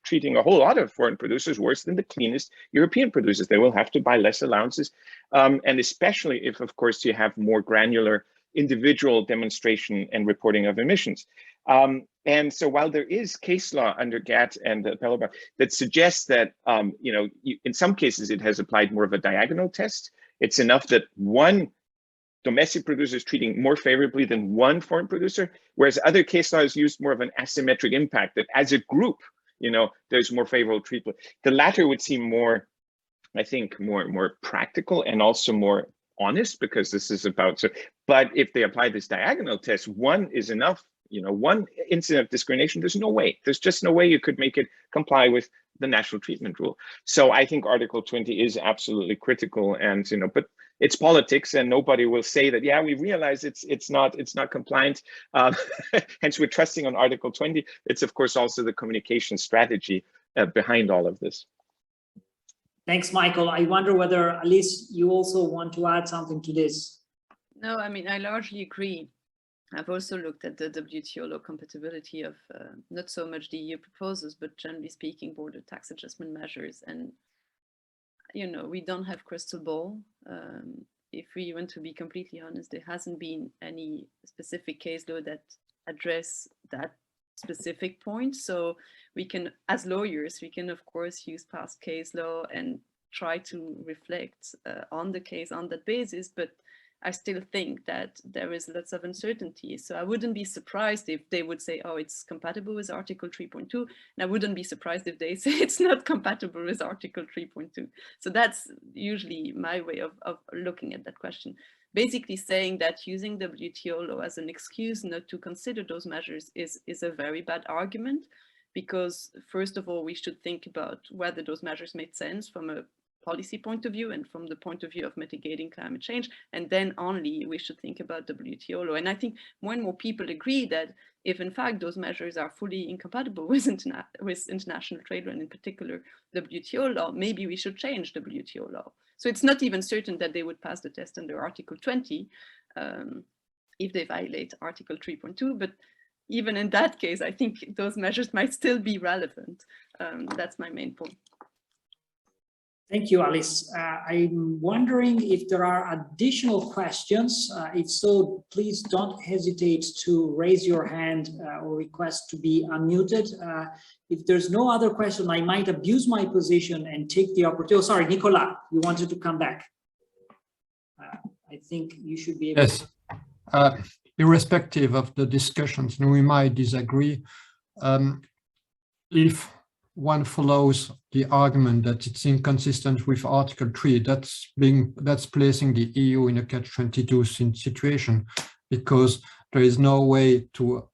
treating a whole lot of foreign producers worse than the cleanest European producers. They will have to buy less allowances. And especially if, of course, you have more granular individual demonstration and reporting of emissions. And so while there is case law under GATT and the Pirlot that suggests that, you know, in some cases it has applied more of a diagonal test. It's enough that one domestic producer is treating more favorably than one foreign producer, whereas other case law has used more of an asymmetric impact, that as a group, you know, there's more favorable treatment. The latter would seem more, I think, more practical and also more honest, because this is about, so, but if they apply this diagonal test, one is enough, you know, one incident of discrimination, there's just no way you could make it comply with the national treatment rule. So I think Article 20 is absolutely critical, and, you know, but it's politics, and nobody will say that, yeah, we realize it's not compliant. Hence we're trusting on Article 20. It's of course also the communication strategy behind all of this. Thanks, Michael. I wonder whether, Alice, you also want to add something to this. No, I mean, I largely agree. I've also looked at the WTO law compatibility of not so much the EU proposals, but generally speaking, border tax adjustment measures. And, you know, we don't have crystal ball. If we want to be completely honest, there hasn't been any specific case law that address that specific point. So we can, as lawyers, we can of course use past case law and try to reflect on the case on that basis, but I still think that there is lots of uncertainty. So I wouldn't be surprised if they would say, oh, it's compatible with Article 3.2. And I wouldn't be surprised if they say it's not compatible with Article 3.2. So that's usually my way of looking at that question. Basically saying that using WTO law as an excuse not to consider those measures is a very bad argument, because first of all, we should think about whether those measures made sense from a policy point of view and from the point of view of mitigating climate change, and then only we should think about WTO law. And I think more and more people agree that if in fact those measures are fully incompatible with international trade law, and in particular WTO law, maybe we should change WTO law. So it's not even certain that they would pass the test under Article 20 if they violate Article 3.2, but even in that case, I think those measures might still be relevant. That's my main point. Thank you, Alice. I'm wondering if there are additional questions. If so, please don't hesitate to raise your hand or request to be unmuted. If there's no other question, I might abuse my position and take the opportunity. Oh, sorry, Nicola, you wanted to come back. I think you should be able to. Yes, irrespective of the discussions, and we might disagree, if one follows the argument that it's inconsistent with Article 3, that's placing the EU in a catch-22 situation, because there is no way to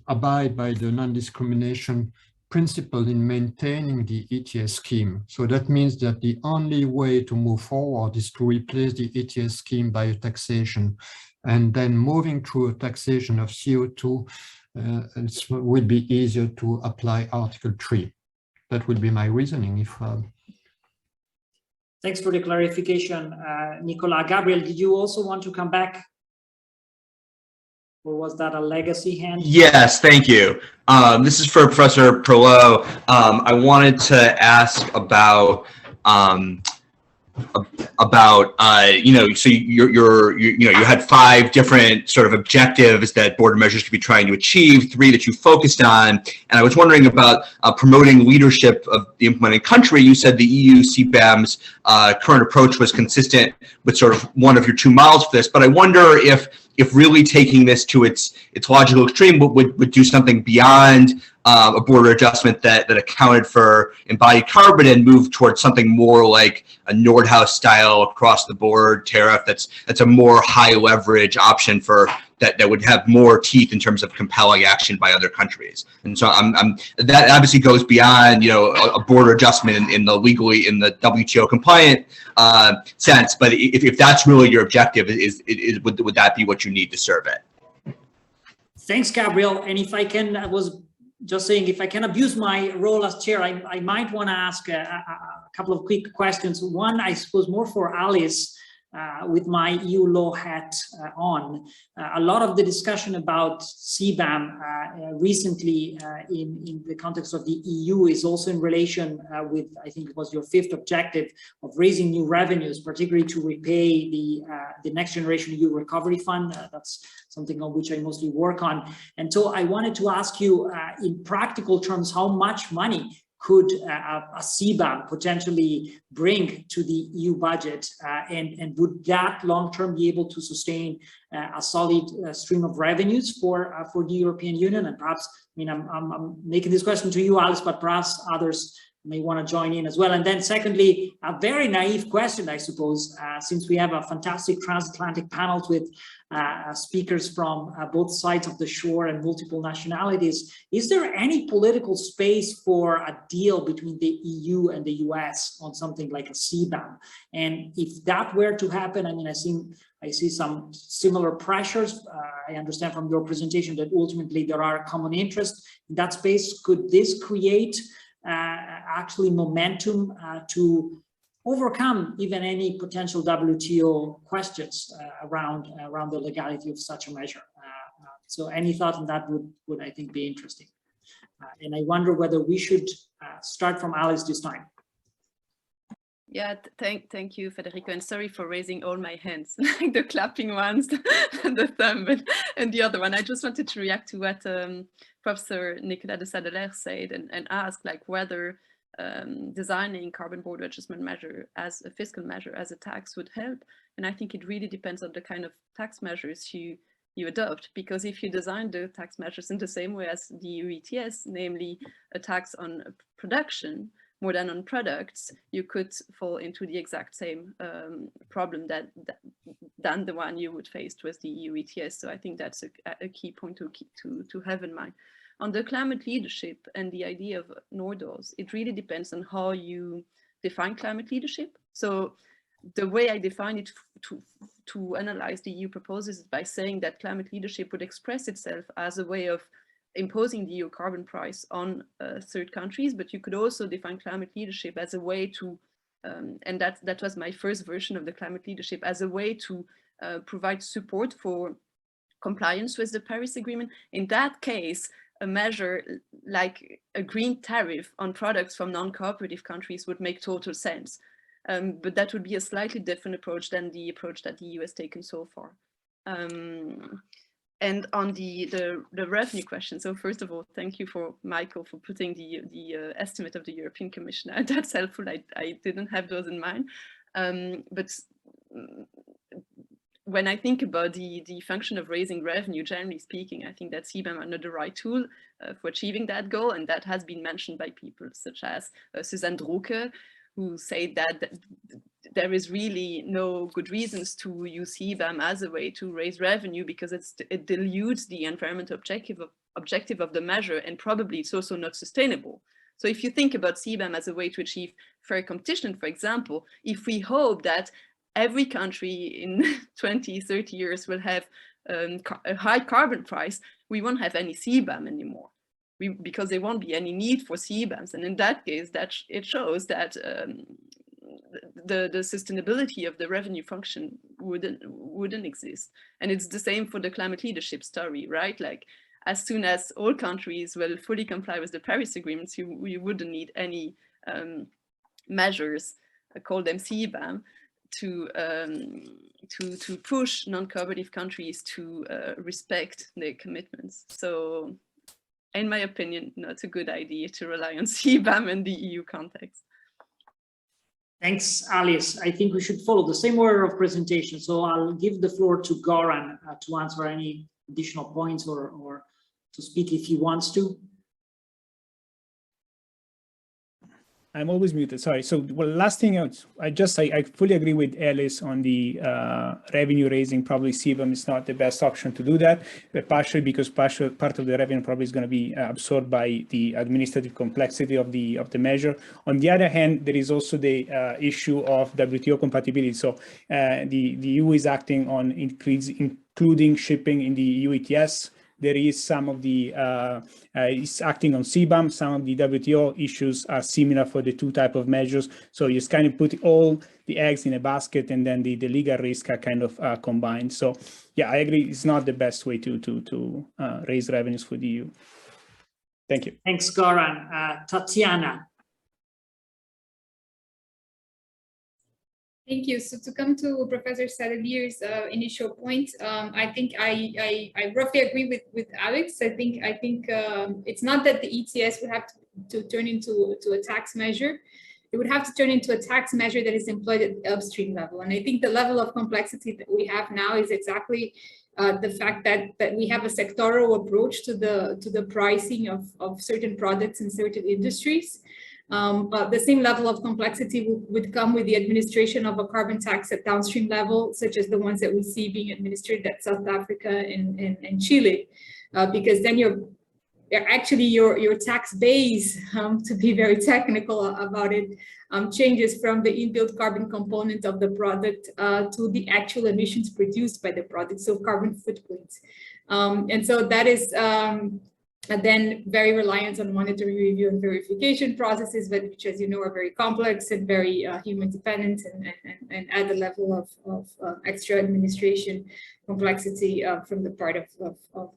abide by the non-discrimination principle in maintaining the ETS scheme. So that means that the only way to move forward is to replace the ETS scheme by a taxation, and then moving through a taxation of CO2 it would be easier to apply Article 3. That would be my reasoning. If Thanks for the clarification, Nicola. Gabriel, did you also want to come back? Or was that a legacy hand? Yes, thank you. This is for Professor Pirlot. I wanted to ask about so you had 5 different sort of objectives that border measures could be trying to achieve, 3 that you focused on, and I was wondering about promoting leadership of the implementing country. You said the EU CBAM's current approach was consistent with sort of one of your 2 models for this, but I wonder if really taking this to its logical extreme would do something beyond a border adjustment that accounted for embodied carbon and move towards something more like a Nordhaus style across the board tariff that's a more high leverage option for that would have more teeth in terms of compelling action by other countries. And so that obviously goes beyond a border adjustment in the WTO compliant sense. But if that's really your objective, would that be what you need to serve it? Thanks, Gabriel. And if I can, I was just saying, if I can abuse my role as chair, I might want to ask a couple of quick questions. One, I suppose, more for Alice, with my EU law hat on. A lot of the discussion about CBAM recently in the context of the EU is also in relation with, I think it was your 5th objective of raising new revenues, particularly to repay the Next Generation EU Recovery Fund. That's something on which I mostly work on. And so I wanted to ask you, in practical terms, how much money could a CBAM potentially bring to the EU budget, and would that long-term be able to sustain a solid stream of revenues for the European Union? And perhaps, I'm making this question to you, Alice, but perhaps others may want to join in as well. And then secondly, a very naive question, I suppose, since we have a fantastic transatlantic panels with speakers from both sides of the shore and multiple nationalities, is there any political space for a deal between the EU and the US on something like a CBAM? And if that were to happen, I see some similar pressures. I understand from your presentation that ultimately there are common interests in that space. Could this create actually momentum to overcome even any potential WTO questions around the legality of such a measure. So any thought on that would I think be interesting. And I wonder whether we should start from Alice this time. Yeah, thank you, Federico, and sorry for raising all my hands, like the clapping ones, the thumb, and the other one. I just wanted to react to what Professor Nicolas de Sadelaire said and ask like whether designing carbon border adjustment measure as a fiscal measure, as a tax would help. And I think it really depends on the kind of tax measures you adopt, because if you design the tax measures in the same way as the EU ETS, namely a tax on production more than on products, you could fall into the exact same problem than the one you would face with the EU ETS. So I think that's a key point to have in mind. On the climate leadership and the idea of NORDOS, it really depends on how you define climate leadership. So the way I define it to analyze the EU proposals is by saying that climate leadership would express itself as a way of imposing the EU carbon price on third countries, but you could also define climate leadership as a way to, and that was my first version of the climate leadership, as a way to provide support for compliance with the Paris Agreement. In that case, a measure like a green tariff on products from non-cooperative countries would make total sense. But that would be a slightly different approach than the approach that the EU has taken so far. And on the revenue question, so first of all, thank you for Michael for putting the estimate of the European Commission. That's helpful. I didn't have those in mind. But when I think about the function of raising revenue, generally speaking, I think that CBAM are not the right tool for achieving that goal. And that has been mentioned by people such as Suzanne Drucke, who say that there is really no good reasons to use CBAM as a way to raise revenue because it dilutes the environmental objective of the measure, and probably it's also not sustainable. So if you think about CBAM as a way to achieve fair competition, for example, if we hope that every country in 20, 30 years will have a high carbon price, we won't have any CBAM anymore. Because there won't be any need for CBAMs, and in that case, it shows that the sustainability of the revenue function wouldn't exist. And it's the same for the climate leadership story, right? Like, as soon as all countries will fully comply with the Paris agreements, you wouldn't need any measures, call them CBAM, to push non-cooperative countries to respect their commitments. So, in my opinion, not a good idea to rely on CBAM in the EU context. Thanks, Alice. I think we should follow the same order of presentation. So I'll give the floor to Goran to answer any additional points or to speak if he wants to. I'm always muted, sorry. So well, last thing, I fully agree with Alice on the revenue raising. Probably CBAM is not the best option to do that, but partially because part of the revenue probably is going to be absorbed by the administrative complexity of the measure. On the other hand, there is also the issue of WTO compatibility. So the EU is acting on including shipping in the EU ETS. There is some of the, it's acting on CBAM, some of the WTO issues are similar for the two type of measures. So you just kind of put all the eggs in a basket and then the legal risk are kind of combined. So yeah, I agree, it's not the best way to raise revenues for the EU. Thank you. Thanks, Goran. Tatiana. Thank you. So to come to Professor Sadelier's initial point, I think I roughly agree with Alex. I think it's not that the ETS would have to turn into a tax measure. It would have to turn into a tax measure that is employed at the upstream level. And I think the level of complexity that we have now is exactly the fact that we have a sectoral approach to the pricing of certain products in certain industries. But the same level of complexity would come with the administration of a carbon tax at downstream level, such as the ones that we see being administered at South Africa and Chile, because then your tax base, to be very technical about it, changes from the inbuilt carbon component of the product to the actual emissions produced by the product, so carbon footprint. And so that is and then very reliant on monetary review and verification processes, but which, as you know, are very complex and very human dependent, and at the level of extra administration complexity from the part of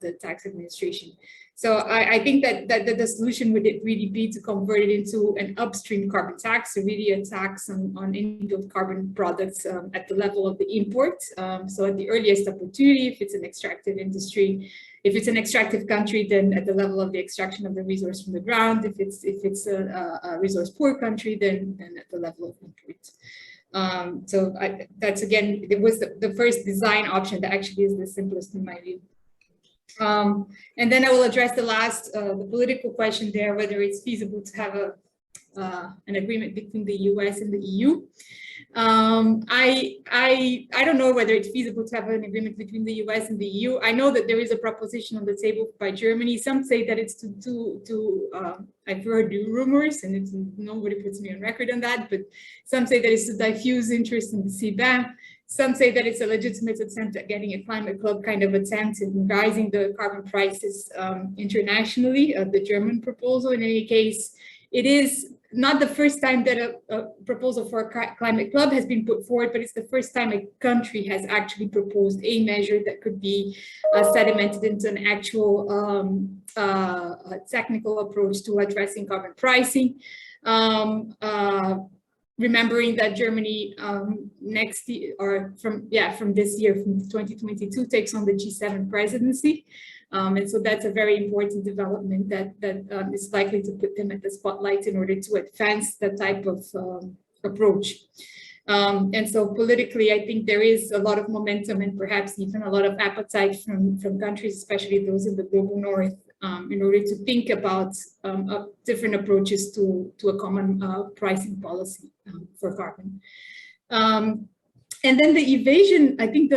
the tax administration. So I think that the solution would really be to convert it into an upstream carbon tax, so really a tax on inbuilt carbon products at the level of the import. So at the earliest opportunity, if it's an extractive industry, if it's an extractive country, then at the level of the extraction of the resource from the ground. If it's a resource poor country, then at the level of import. So that's, again, it was the first design option that actually is the simplest in my view. And then I will address the last, the political question there, whether it's feasible to have an agreement between the US and the EU. I don't know whether it's feasible to have an agreement between the US and the EU. I know that there is a proposition on the table by Germany. Some say that it's I've heard rumors, and nobody puts me on record on that, but some say that it's to diffuse interest in the CBAM. Some say that it's a legitimate attempt at getting a climate club kind of attempt in rising the carbon prices internationally, the German proposal. In any case, it is not the first time that a proposal for a climate club has been put forward, but it's the first time a country has actually proposed a measure that could be sedimented into an actual technical approach to addressing carbon pricing. Remembering that Germany next year, or from this year, from 2022, takes on the G7 presidency. And so that's a very important development that is likely to put them at the spotlight in order to advance that type of approach. And so politically, I think there is a lot of momentum and perhaps even a lot of appetite from countries, especially those in the global north, in order to think about different approaches to a common pricing policy for carbon. And then the evasion, I think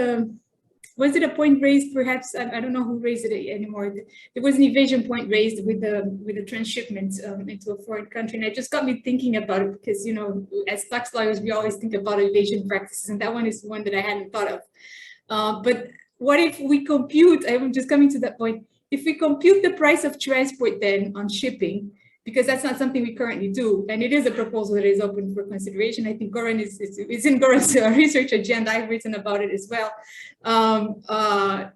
was it a point raised, perhaps, I don't know who raised it anymore. There was an evasion point raised with the transshipment into a foreign country. And it just got me thinking about it because, you know, as tax lawyers, we always think about evasion practices, and that one is one that I hadn't thought of. But what if we compute, I'm just coming to that point, if we compute the price of transport then on shipping, because that's not something we currently do, and it is a proposal that is open for consideration. I think Goran is in Goran's research agenda. I've written about it as well.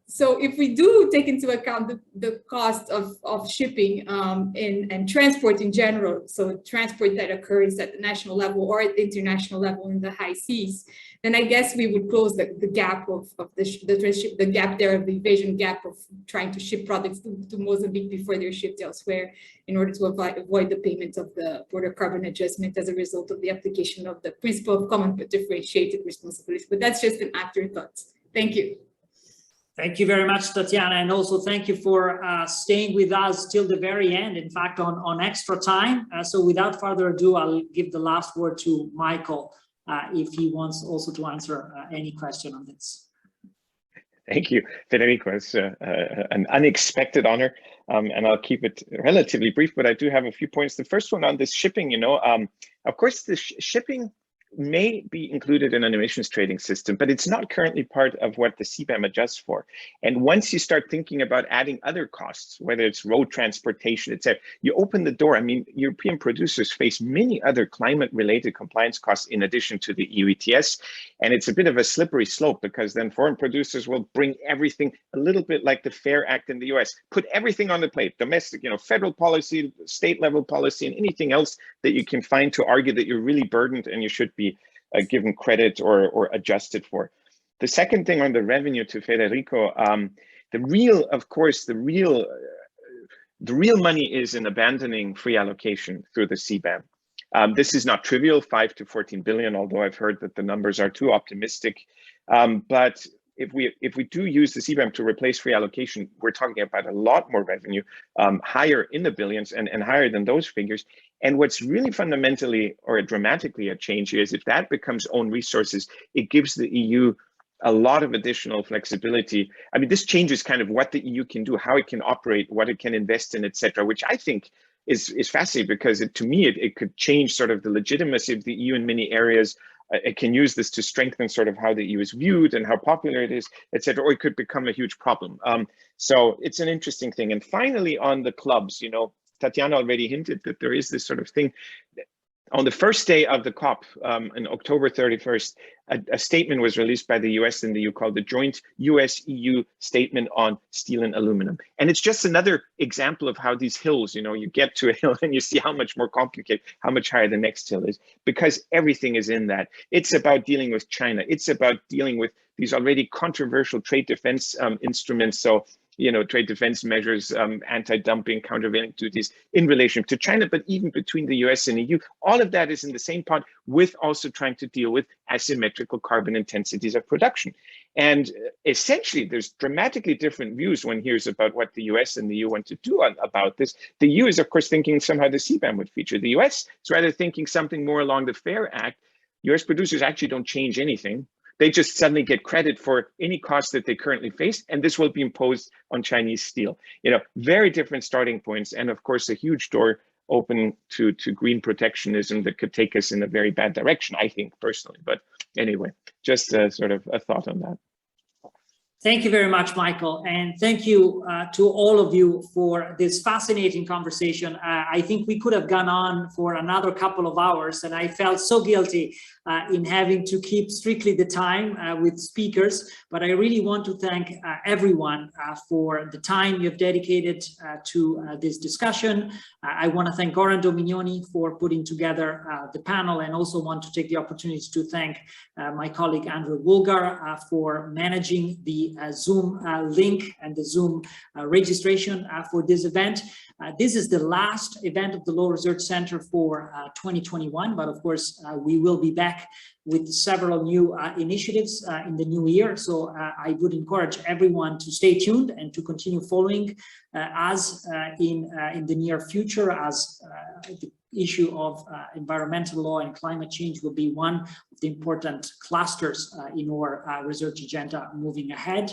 So if we do take into account the cost of shipping and transport in general, so transport that occurs at the national level or at the international level in the high seas, then I guess we would close the gap of the gap there of the evasion gap of trying to ship products to Mozambique before they're shipped elsewhere in order to avoid the payment of the border carbon adjustment as a result of the application of the principle of common but differentiated responsibility. But that's just an afterthought. Thank you. Thank you very much, Tatiana, and also thank you for staying with us till the very end, in fact, on extra time. So without further ado, I'll give the last word to Michael if he wants also to answer any question on this. Thank you, Federico. It's an unexpected honor, and I'll keep it relatively brief, but I do have a few points. The first one on this shipping, you know, of course, the shipping may be included in an emissions trading system, but it's not currently part of what the CBAM adjusts for. And once you start thinking about adding other costs, whether it's road transportation, etc., you open the door. I mean, European producers face many other climate-related compliance costs in addition to the EU ETS, and it's a bit of a slippery slope because then foreign producers will bring everything, a little bit like the FAIR Act in the US, put everything on the plate, domestic, you know, federal policy, state level policy, and anything else that you can find to argue that you're really burdened and you should be given credit or adjusted for. The second thing on the revenue, to Federico, the real money is in abandoning free allocation through the CBAM. This is not trivial, 5 to 14 billion, although I've heard that the numbers are too optimistic. But if we do use the CBAM to replace free allocation, we're talking about a lot more revenue, higher in the billions and higher than those figures. And what's really fundamentally or dramatically a change here is if that becomes own resources, it gives the EU a lot of additional flexibility. I mean, this changes kind of what the EU can do, how it can operate, what it can invest in, etc., which I think is fascinating because to me, it could change sort of the legitimacy of the EU in many areas, it can use this to strengthen sort of how the EU is viewed and how popular it is, etc., or it could become a huge problem. So it's an interesting thing. And finally, on the clubs, you know, Tatiana already hinted that there is this sort of thing. On the first day of the COP, on October 31st, a statement was released by the US and the EU called the Joint US-EU Statement on Steel and Aluminum. And it's just another example of how these hills, you know, you get to a hill and you see how much more complicated, how much higher the next hill is, because everything is in that. It's about dealing with China. It's about dealing with these already controversial trade defense instruments. So, you know, trade defense measures, anti-dumping, countervailing duties in relation to China, but even between the US and EU, all of that is in the same pot, with also trying to deal with asymmetrical carbon intensities of production. And essentially, there's dramatically different views one hears about what the US and the EU want to do about this. The EU is, of course, thinking somehow the CBAM would feature. The US is rather thinking something more along the FAIR Act. US producers actually don't change anything. They just suddenly get credit for any costs that they currently face, and this will be imposed on Chinese steel. You know, very different starting points, and of course, a huge door open to green protectionism that could take us in a very bad direction, I think, personally. But anyway, just sort of a thought on that. Thank you very much, Michael. And thank you to all of you for this fascinating conversation. I think we could have gone on for another couple of hours, and I felt so guilty in having to keep strictly the time with speakers. But I really want to thank everyone for the time you've dedicated to this discussion. I want to thank Goran Dominoni for putting together the panel, and also want to take the opportunity to thank my colleague Andrew Woolgar for managing the Zoom link and the Zoom registration for this event. This is the last event of the Law Research Centre for 2021, but of course we will be back with several new initiatives in the new year. So I would encourage everyone to stay tuned and to continue following us in the near future, as the issue of environmental law and climate change will be one of the important clusters in our research agenda moving ahead.